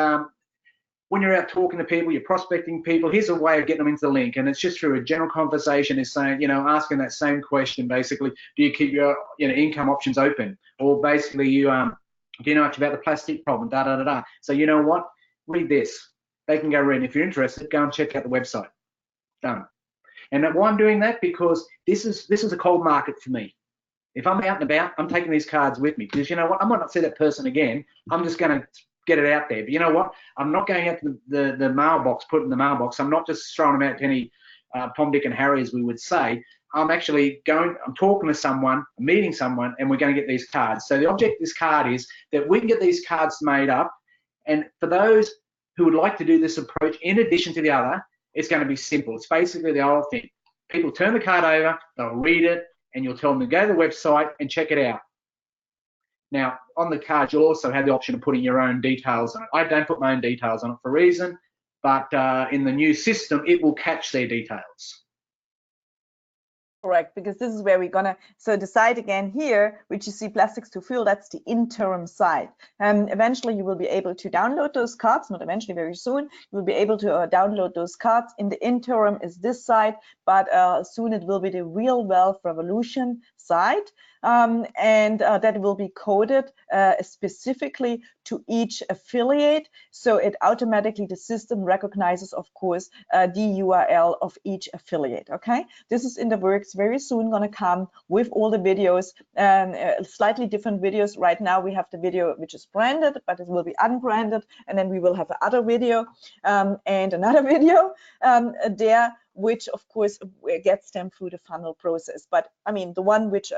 when you're out talking to people, you're prospecting people, here's a way of getting them into the link. And it's just through a general conversation, is saying, you know, asking that same question, basically, do you keep your, you know, income options open? Or basically, you do you know much about the plastic problem, da, da, da, da. So you know what, read this. They can go read, and if you're interested, go and check out the website. Done. And why I'm doing that, because this is a cold market for me. If I'm out and about, I'm taking these cards with me, because you know what, I might not see that person again. I'm just going to get it out there. But you know what, I'm not going out to the mailbox, put it in the mailbox. I'm not just throwing them out to any Tom, Dick and Harry, as we would say. I'm actually going, I'm talking to someone, I'm meeting someone, and we're going to get these cards. So the object of this card is that we can get these cards made up. And for those who would like to do this approach in addition to the other, it's going to be simple. It's basically the old thing. People turn the card over, they'll read it, and you'll tell them to go to the website and check it out. Now, on the card, you'll also have the option of putting your own details on it. I don't put my own details on it for a reason, but in the new system, it will catch their details. Correct, because this is where we're gonna, so the side again here, which you see plastics to fill, that's the interim side. Eventually you will be able to download those cards, not eventually, very soon, you will be able to download those cards. In the interim is this side, but soon it will be the Real Wealth Revolution side. And that will be coded specifically to each affiliate. So it automatically, the system recognizes, of course, the URL of each affiliate. Okay, this is in the works, very soon going to come with all the videos, slightly different videos. Right now we have the video which is branded, but it will be unbranded, and then we will have another video and another video there, which of course gets them through the funnel process. But I mean, the one which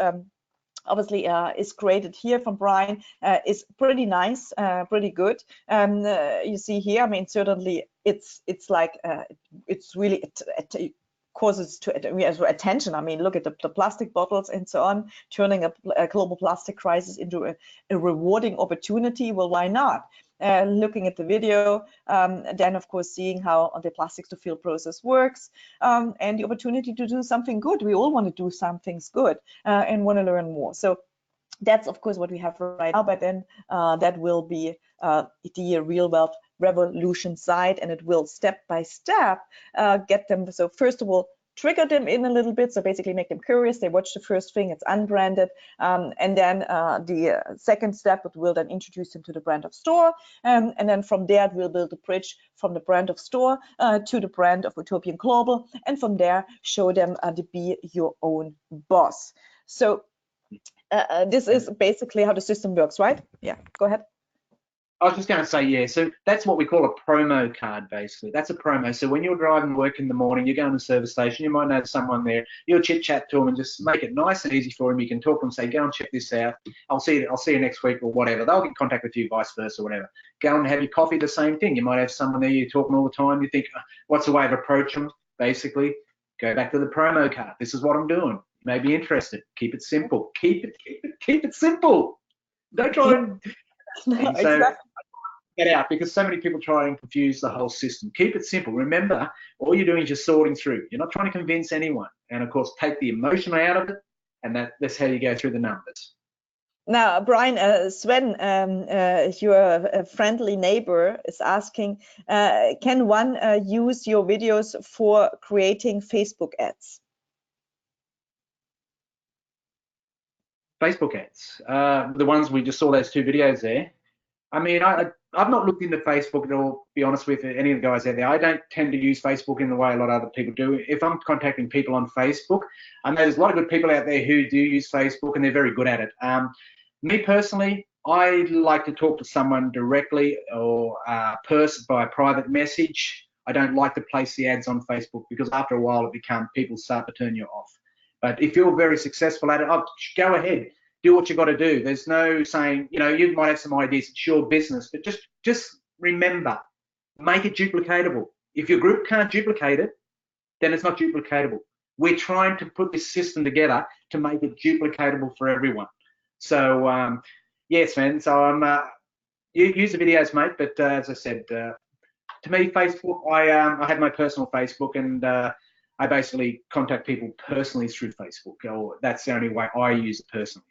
obviously is created here from Brian is pretty nice, pretty good. You see here, I mean, certainly it's like it's really causes to attention. I mean, look at the plastic bottles and so on, turning a global plastic crisis into a rewarding opportunity. Well, why not? Looking at the video, then of course seeing how the plastics to field process works, and the opportunity to do something good. We all want to do some things good and want to learn more. So that's of course what we have right now, but then that will be the real wealth revolution side, and it will step by step get them. So first of all, trigger them in a little bit, so basically make them curious. They watch the first thing, it's unbranded, and then the second step, it will then introduce them to the brand of store, and then from there it will build a bridge from the brand of store to the brand of Utopian Global, and from there show them to be your own boss. So this is basically how the system works, right? Yeah, go ahead. I was just going to say, yeah, so that's what we call a promo card, basically. That's a promo. So when you're driving to work in the morning, you're going to the service station, you might know someone there, you'll chit-chat to them and just make it nice and easy for them. You can talk to them, say, go and check this out. I'll see you next week or whatever. They'll get in contact with you, vice versa, or whatever. Go and have your coffee, the same thing. You might have someone there you're talking all the time. You think, what's the way of approaching them? Basically, go back to the promo card. This is what I'm doing. You may be interested. Keep it simple. Keep it simple. Don't try and... No, so, exactly. Get out, because so many people try and confuse the whole system. Keep it simple. Remember, all you're doing is just sorting through. You're not trying to convince anyone. And of course, take the emotion out of it, and that's how you go through the numbers. Now, Brian, Sven, your friendly neighbor, is asking, can one use your videos for creating Facebook ads? Facebook ads, the ones we just saw, those two videos there. I mean, I've not looked into Facebook at all, be honest with any of the guys out there. I don't tend to use Facebook in the way a lot of other people do. If I'm contacting people on Facebook, I know there's a lot of good people out there who do use Facebook and they're very good at it. Me personally, I like to talk to someone directly or by a private message. I don't like to place the ads on Facebook because after a while people start to turn you off. But if you're very successful at it, go ahead. Do what you got to do. There's no saying, you might have some ideas, it's your business, but just remember, make it duplicatable. If your group can't duplicate it, then it's not duplicatable. We're trying to put this system together to make it duplicatable for everyone. So, yes, man. So you use the videos, mate. But as I said, to me, Facebook, I have my personal Facebook, and I basically contact people personally through Facebook. Or that's the only way I use it personally.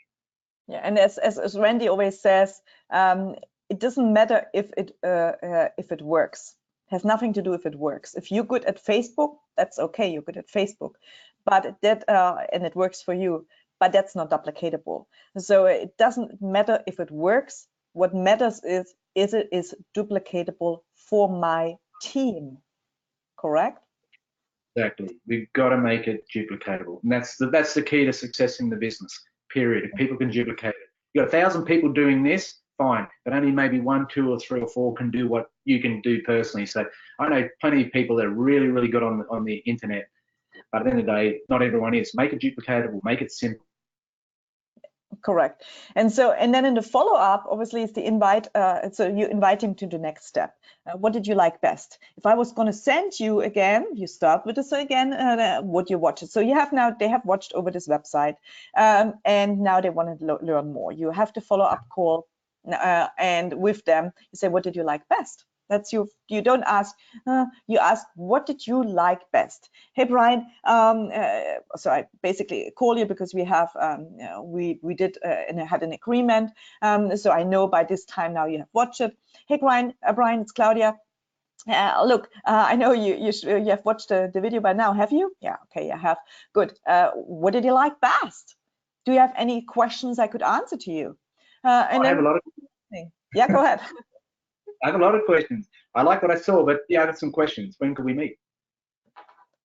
Yeah, and as Randy always says, it doesn't matter if it works. It has nothing to do if it works. If you're good at Facebook, that's okay. You're good at Facebook, but and it works for you. But that's not duplicatable. So it doesn't matter if it works. What matters is it is duplicatable for my team. Correct? Exactly. We've got to make it duplicatable, and that's the key to success in the business. Period. If people can duplicate it, you got 1,000 people doing this, fine, but only maybe 1, 2, or 3 or 4 can do what you can do personally. So I know plenty of people that are really, really good on the internet, but at the end of the day, not everyone is. Make it duplicatable. Make it simple. Correct. And then in the follow-up, obviously, it's the invite. So you invite him to the next step. What did you like best? If I was going to send you again, you start with this again, would you watch it? So they have watched over this website, and now they want to learn more. You have the follow-up call, and with them, you say, what did you like best? That's you don't ask, you ask, what did you like best? Hey, Brian, so I basically call you because we have, we did and had an agreement. So I know by this time now you have watched it. Hey, Brian, it's Claudia. Look, I know you have watched the video by now, have you? Yeah, okay, I have. Good. What did you like best? Do you have any questions I could answer to you? And I have a lot of. Yeah, go ahead. I have a lot of questions. I like what I saw, but yeah, I got some questions. When could we meet?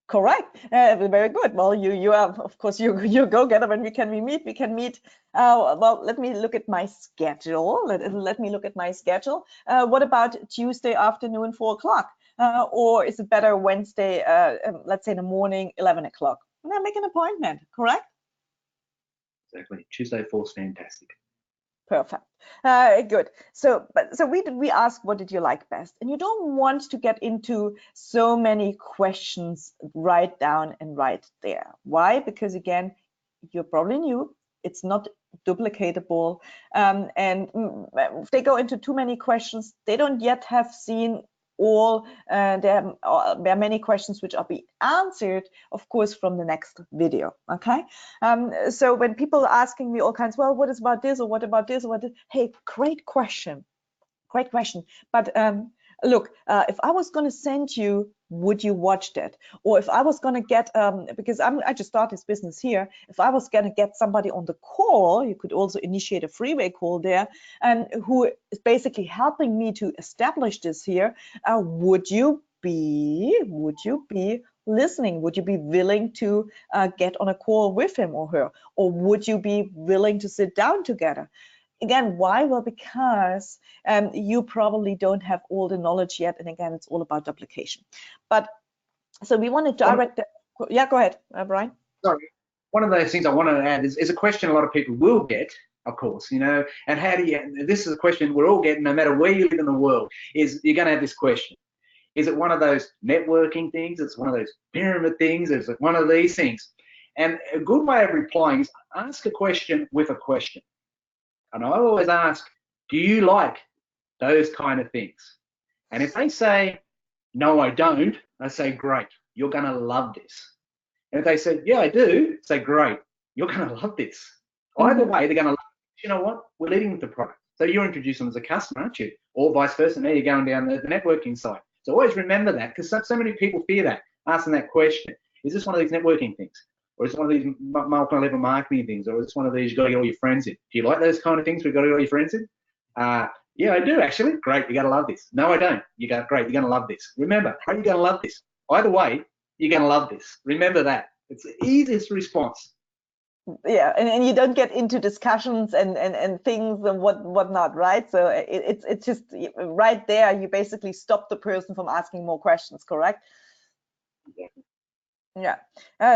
Correct. Very good. Well, you are, of course, you go getter. When we can meet? We can meet. Well, let me look at my schedule. Let me look at my schedule. What about Tuesday afternoon, 4 o'clock? Or is it better Wednesday? Let's say in the morning, 11 o'clock. Now make an appointment. Correct. Exactly. Tuesday 4 is fantastic. Perfect. Good. So we asked, what did you like best? And you don't want to get into so many questions right down and right there. Why? Because again, you're probably new. It's not duplicatable. And if they go into too many questions, they don't yet have seen all. There are many questions which are be answered, of course, from the next video. Okay. So when people are asking me all kinds, well, what is about this, or what about this, or what? Hey, great question. Great question. But look, if I was going to send you, would you watch that? Or if I was going to get, because I just started this business here, if I was going to get somebody on the call, you could also initiate a freeway call there, and who is basically helping me to establish this here, would you be listening? Would you be willing to get on a call with him or her? Or would you be willing to sit down together? Again, why? Well, because you probably don't have all the knowledge yet. And again, it's all about duplication. But so we want to direct that. Yeah, go ahead, Brian. Sorry. One of those things I want to add is a question a lot of people will get, of course, you know, and how do you, this is a question we're all getting no matter where you live in the world, is you're going to have this question. Is it one of those networking things? It's one of those pyramid things? Is it one of these things? And a good way of replying is ask a question with a question. And I always ask, do you like those kind of things? And if they say, no, I don't, I say, great, you're going to love this. And if they say, yeah, I do, say, great, you're going to love this. Either way, they're going to love it. You know what? We're leading with the product. So you're introducing them as a customer, aren't you? Or vice versa. Now you're going down the networking side. So always remember that, because so many people fear that, asking that question. Is this one of these networking things? Or is it one of these multi-level marketing things? Or is it one of these you've got to get all your friends in? Do you like those kind of things we've got to get all your friends in? Yeah, I do, actually. Great, you're going to love this. No, I don't. You go, great, you're going to love this. Remember, are you going to love this? Either way, you're going to love this. Remember that. It's the easiest response. Yeah, and you don't get into discussions and things and whatnot, right? So it's just right there, you basically stop the person from asking more questions, correct? Exactly. Yeah.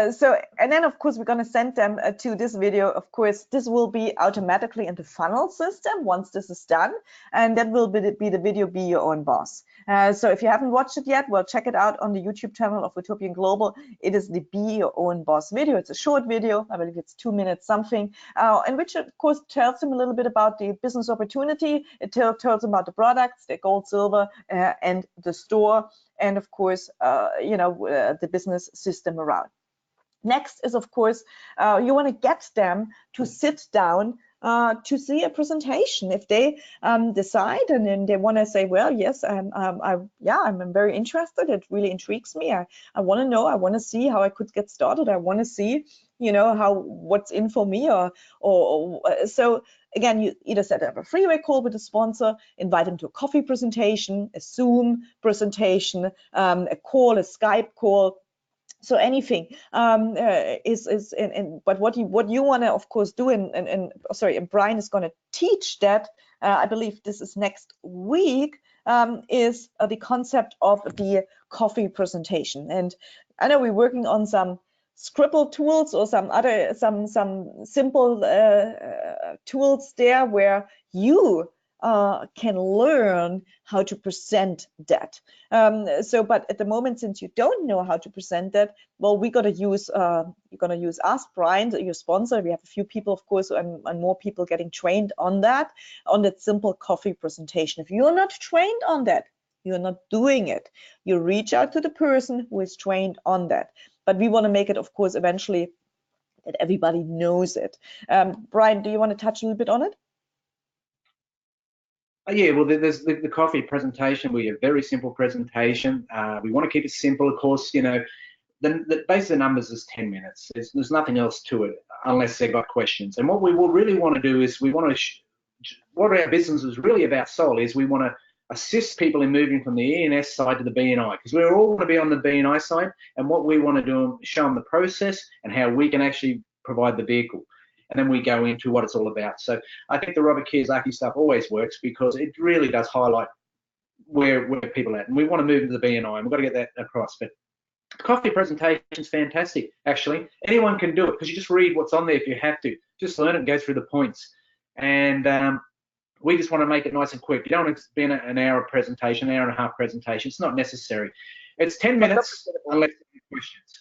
So, and then of course we're going to send them to this video. Of course, this will be automatically in the funnel system once this is done, and that will be the video Be Your Own Boss. So if you haven't watched it yet, well, check it out on the YouTube channel of Utopian Global. It is the Be Your Own Boss video. It's a short video. I believe it's 2 minutes something, in which of course tells them a little bit about the business opportunity. It tells them about the products, the gold, silver, and the store. And of course, the business system around. Next is, of course, you want to get them to sit down to see a presentation. If they decide and then they want to say, well, yes, I'm very interested. It really intrigues me. I want to know. I want to see how I could get started. I want to see, what's in for me, or so. Again, you either set up a freeway call with a sponsor, invite them to a coffee presentation, a Zoom presentation, a call, a Skype call. So anything but what you want to, of course, do, and Brian is going to teach that. I believe this is next week. Is the concept of the coffee presentation, and I know we're working on some Scribble tools or some simple tools there where you can learn how to present that. But at the moment, since you don't know how to present that, well, you're gonna use us, Brian, your sponsor. We have a few people, of course, and more people getting trained on that simple coffee presentation. If you're not trained on that, you're not doing it. You reach out to the person who is trained on that. But we want to make it, of course, eventually that everybody knows it. Brian, do you want to touch a little bit on it? Yeah, well, there's the coffee presentation. We have a very simple presentation. We want to keep it simple, of course. The base of the numbers is 10 minutes. There's nothing else to it unless they've got questions. And what we will really want to do is what our business is really about solely is we want to assist people in moving from the E&S side to the B&I, because we all want to be on the B&I side, and what we want to do is show them the process and how we can actually provide the vehicle. And then we go into what it's all about. So I think the Robert Kiyosaki stuff always works because it really does highlight where people are at. And we want to move into the B&I, and we've got to get that across. But coffee presentation is fantastic, actually. Anyone can do it because you just read what's on there if you have to. Just learn it and go through the points. and we just want to make it nice and quick. You don't want to spend an hour presentation, an hour and a half presentation. It's not necessary. It's 10 minutes unless you have questions.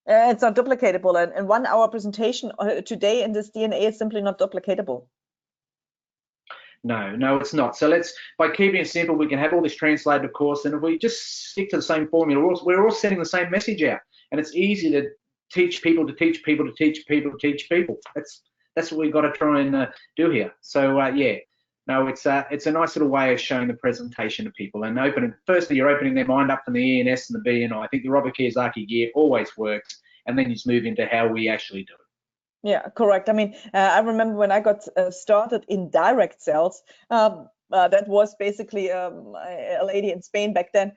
It's not duplicatable, and 1 hour presentation today in this DNA is simply not duplicatable. No, it's not. So by keeping it simple, we can have all this translated, of course, and if we just stick to the same formula, we're all sending the same message out, and it's easy to teach people to teach people to teach people to teach people. That's what we've got to try and do here. So yeah, no, it's a nice little way of showing the presentation to people and firstly, you're opening their mind up from the ENS and the BNI. I think the Robert Kiyosaki gear always works, and then you just move into how we actually do it. Yeah, correct. I mean, I remember when I got started in direct sales, that was basically a lady in Spain back then.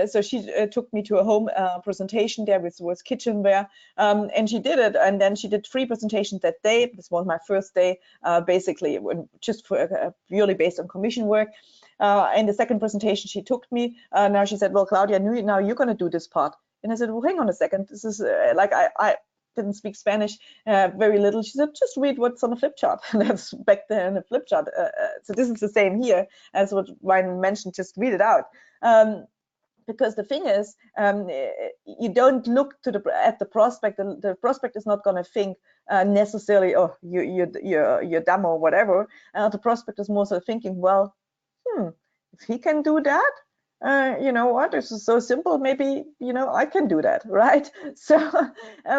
So she took me to a home presentation there, which was kitchenware, and she did it. And then she did 3 presentations that day. This was my first day, basically, just for purely based on commission work. And the second presentation she took me, now she said, well, Claudia, now you're going to do this part. And I said, well, hang on a second. This is like I didn't speak Spanish very little. She said, just read what's on the flip chart. And that's back there in the flip chart. So this is the same here as what Ryan mentioned, just read it out. Because the thing is, you don't look at the prospect. The prospect is not going to think necessarily, oh, you're dumb or whatever. The prospect is more so thinking, well, if he can do that, you know what, this is so simple, maybe, you know, I can do that, right? So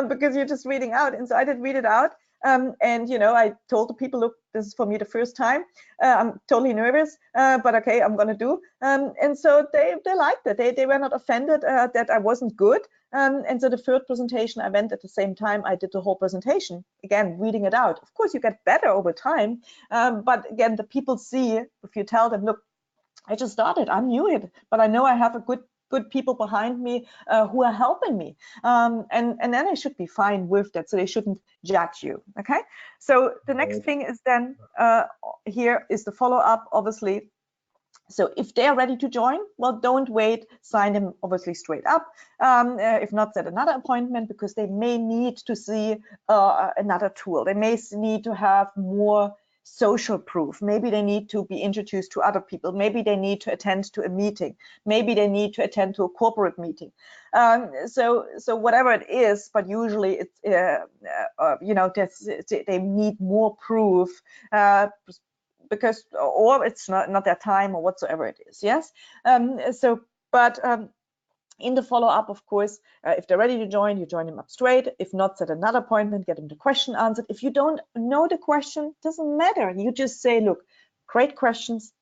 because you're just reading out. And so I did read it out, and you know, I told the people, look, this is for me the first time, I'm totally nervous, but okay, I'm gonna do, and so they liked it. They were not offended that I wasn't good, and so the third presentation I went at the same time. I did the whole presentation again, reading it out. Of course you get better over time, but again, the people see, if you tell them, look, I just started, I'm new at it, but I know I have a good people behind me who are helping me, and then I should be fine with that. So they shouldn't judge you. Okay. So the next thing is then here is the follow-up, obviously. So if they are ready to join, well, don't wait, sign them obviously straight up. If not, set another appointment, because they may need to see another tool. They may need to have more social proof. Maybe they need to be introduced to other people. Maybe they need to attend to a meeting. Maybe they need to attend to a corporate meeting. So whatever it is, but usually it's you know, they need more proof, because, or it's not their time or whatsoever it is. Yes. In the follow-up, of course, if they're ready to join, you join them up straight. If not, set another appointment, get them the question answered. If you don't know the question, doesn't matter. You just say, look, great questions.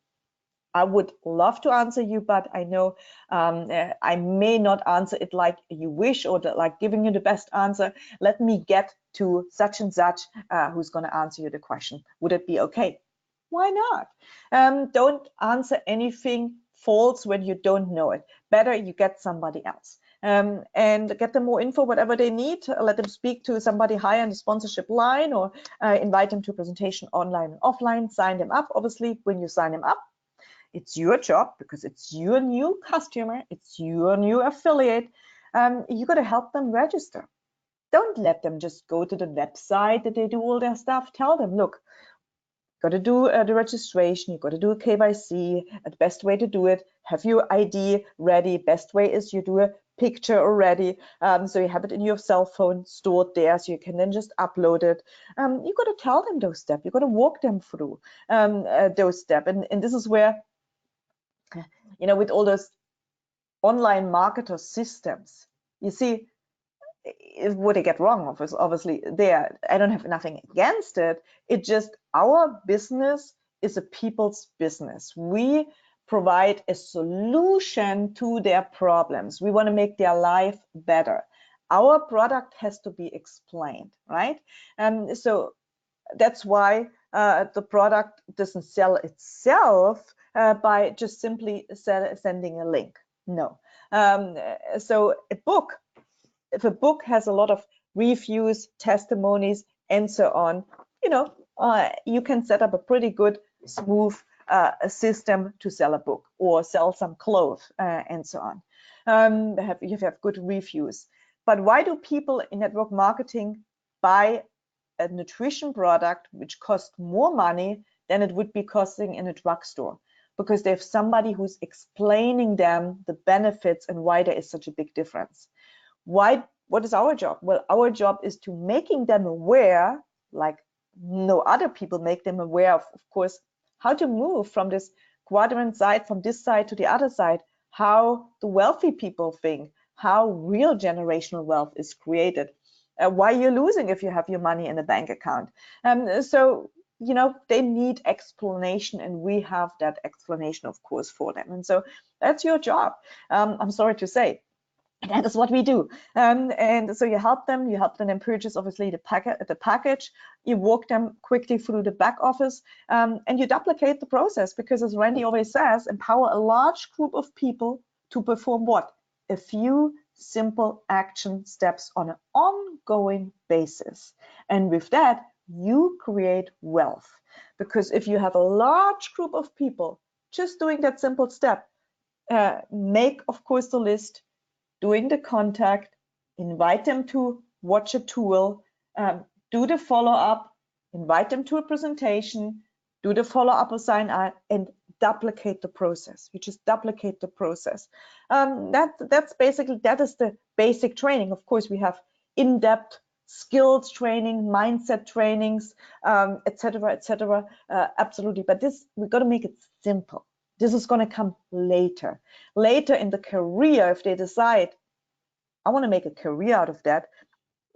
I would love to answer you, but I know I may not answer it like you wish, or like giving you the best answer. Let me get to such and such who's going to answer you the question. Would it be okay? Why not? Don't answer anything false when you don't know it. Better you get somebody else, and get them more info, whatever they need. Let them speak to somebody higher in the sponsorship line, or invite them to a presentation online and offline. Sign them up. Obviously, when you sign them up, it's your job, because it's your new customer, it's your new affiliate. You got to help them register. Don't let them just go to the website that they do all their stuff. Tell them, look, got to do the registration, you got to do a KYC. The best way to do it, have your ID ready. Best way is you do a picture already, so you have it in your cell phone stored there, so you can then just upload it. You got to tell them those steps. You got to walk them through those steps, and this is where, you know, with all those online marketer systems, you see, what they get wrong, obviously, there, I don't have nothing against it. It just, our business is a people's business. We provide a solution to their problems. We want to make their life better. Our product has to be explained, right? And so that's why the product doesn't sell itself by just simply sending a link. No. So a book, if a book has a lot of reviews, testimonies, and so on, you know, you can set up a pretty good, smooth system to sell a book or sell some clothes and so on. You have good reviews. But why do people in network marketing buy a nutrition product which costs more money than it would be costing in a drugstore, because they have somebody who's explaining them the benefits and why there is such a big difference. What is our job? Well, our job is to making them aware, like no other people make them aware of course, how to move from this quadrant side, from this side to the other side, how the wealthy people think, how real generational wealth is created, why you're losing if you have your money in a bank account. So, you know, they need explanation, and we have that explanation, of course, for them. And so that's your job. I'm sorry to say, that is what we do. And so you help them then purchase obviously the package, you walk them quickly through the back office, and you duplicate the process, because as Randy always says, empower a large group of people to perform what? A few simple action steps on an ongoing basis. And with that, you create wealth. Because if you have a large group of people just doing that simple step, make, of course, the list, doing the contact, invite them to watch a tool, do the follow-up, invite them to a presentation, do the follow-up or sign up, and duplicate the process. You just duplicate the process. That's basically, that is the basic training. Of course, we have in-depth skills training, mindset trainings, etc., etc. Absolutely, but this, we've got to make it simple. This is going to come later in the career. If they decide, I want to make a career out of that,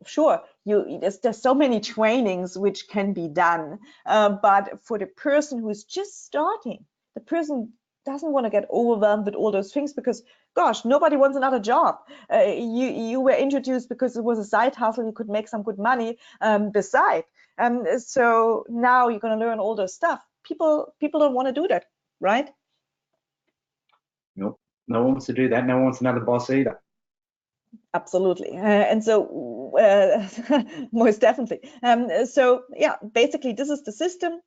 sure, there's so many trainings which can be done, but for the person who is just starting, the person doesn't want to get overwhelmed with all those things, because gosh, nobody wants another job. You were introduced because it was a side hustle, you could make some good money beside, so now you're going to learn all those stuff. People don't want to do that, right? Nope, no one wants to do that. No one wants another boss either. Absolutely. And so most definitely. So yeah, basically this is the system.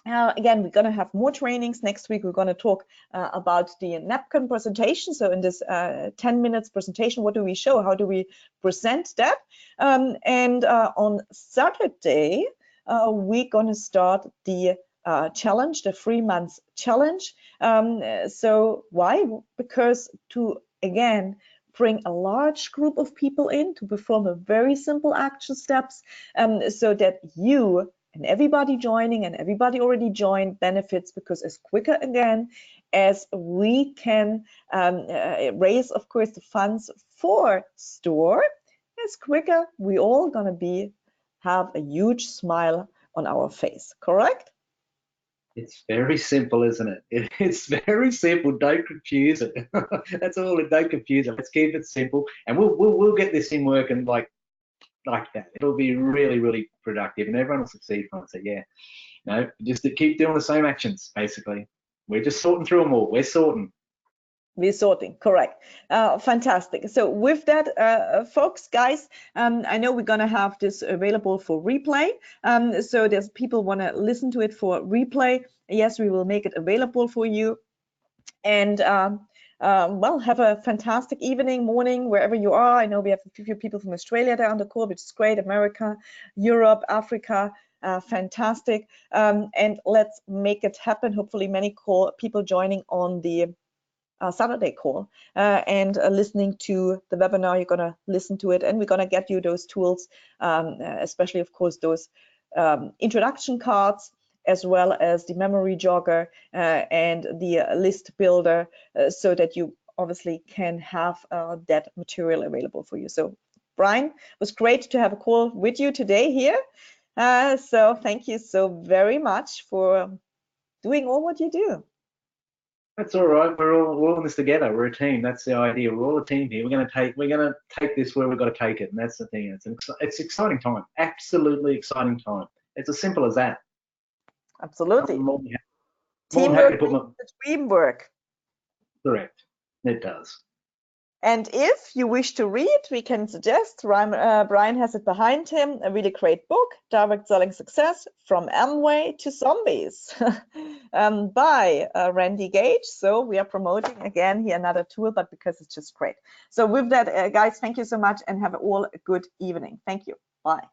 Again, we're going to have more trainings next week. We're going to talk about the napkin presentation. So in this 10 minutes presentation, what do we show? How do we present that? And on Saturday, we're going to start the challenge, the 3 months challenge. So why? Because to, again, bring a large group of people in to perform a very simple action steps, so that you and everybody joining and everybody already joined benefits, because as quicker again as we can raise, of course, the funds for store, as quicker we all gonna have a huge smile on our face, correct? It's very simple, isn't it? It's very simple. Don't confuse it. That's all. Don't confuse it. Let's keep it simple, and we'll get this in working like that. It'll be really, really productive, and everyone will succeed from it. So yeah, no, just to keep doing the same actions. Basically, we're just sorting through them all. We're sorting. We're sorting, correct. Fantastic. So with that, folks, guys, I know we're gonna have this available for replay. So there's people want to listen to it for replay. Yes, we will make it available for you. And well, have a fantastic evening, morning, wherever you are. I know we have a few people from Australia there on the call, which is great. America, Europe, Africa. Fantastic. And let's make it happen. Hopefully many people joining on the Saturday call and listening to the webinar. You're going to listen to it, and we're going to get you those tools, especially, of course, those introduction cards, as well as the memory jogger and the list builder, so that you obviously can have that material available for you. So Brian, it was great to have a call with you today here. So thank you so very much for doing all what you do. That's all right. We're all in this together. We're a team. That's the idea. We're all a team here. We're gonna take this where we've got to take it, and that's the thing. It's exciting time. Absolutely exciting time. It's as simple as that. Absolutely. Teamwork, teamwork. Correct. It does. And if you wish to read, we can suggest, Brian has it behind him, a really great book, Direct Selling Success, From Amway to Zombies, by Randy Gage. So we are promoting, again, here another tool, but because it's just great. So with that, guys, thank you so much, and have all a good evening. Thank you. Bye.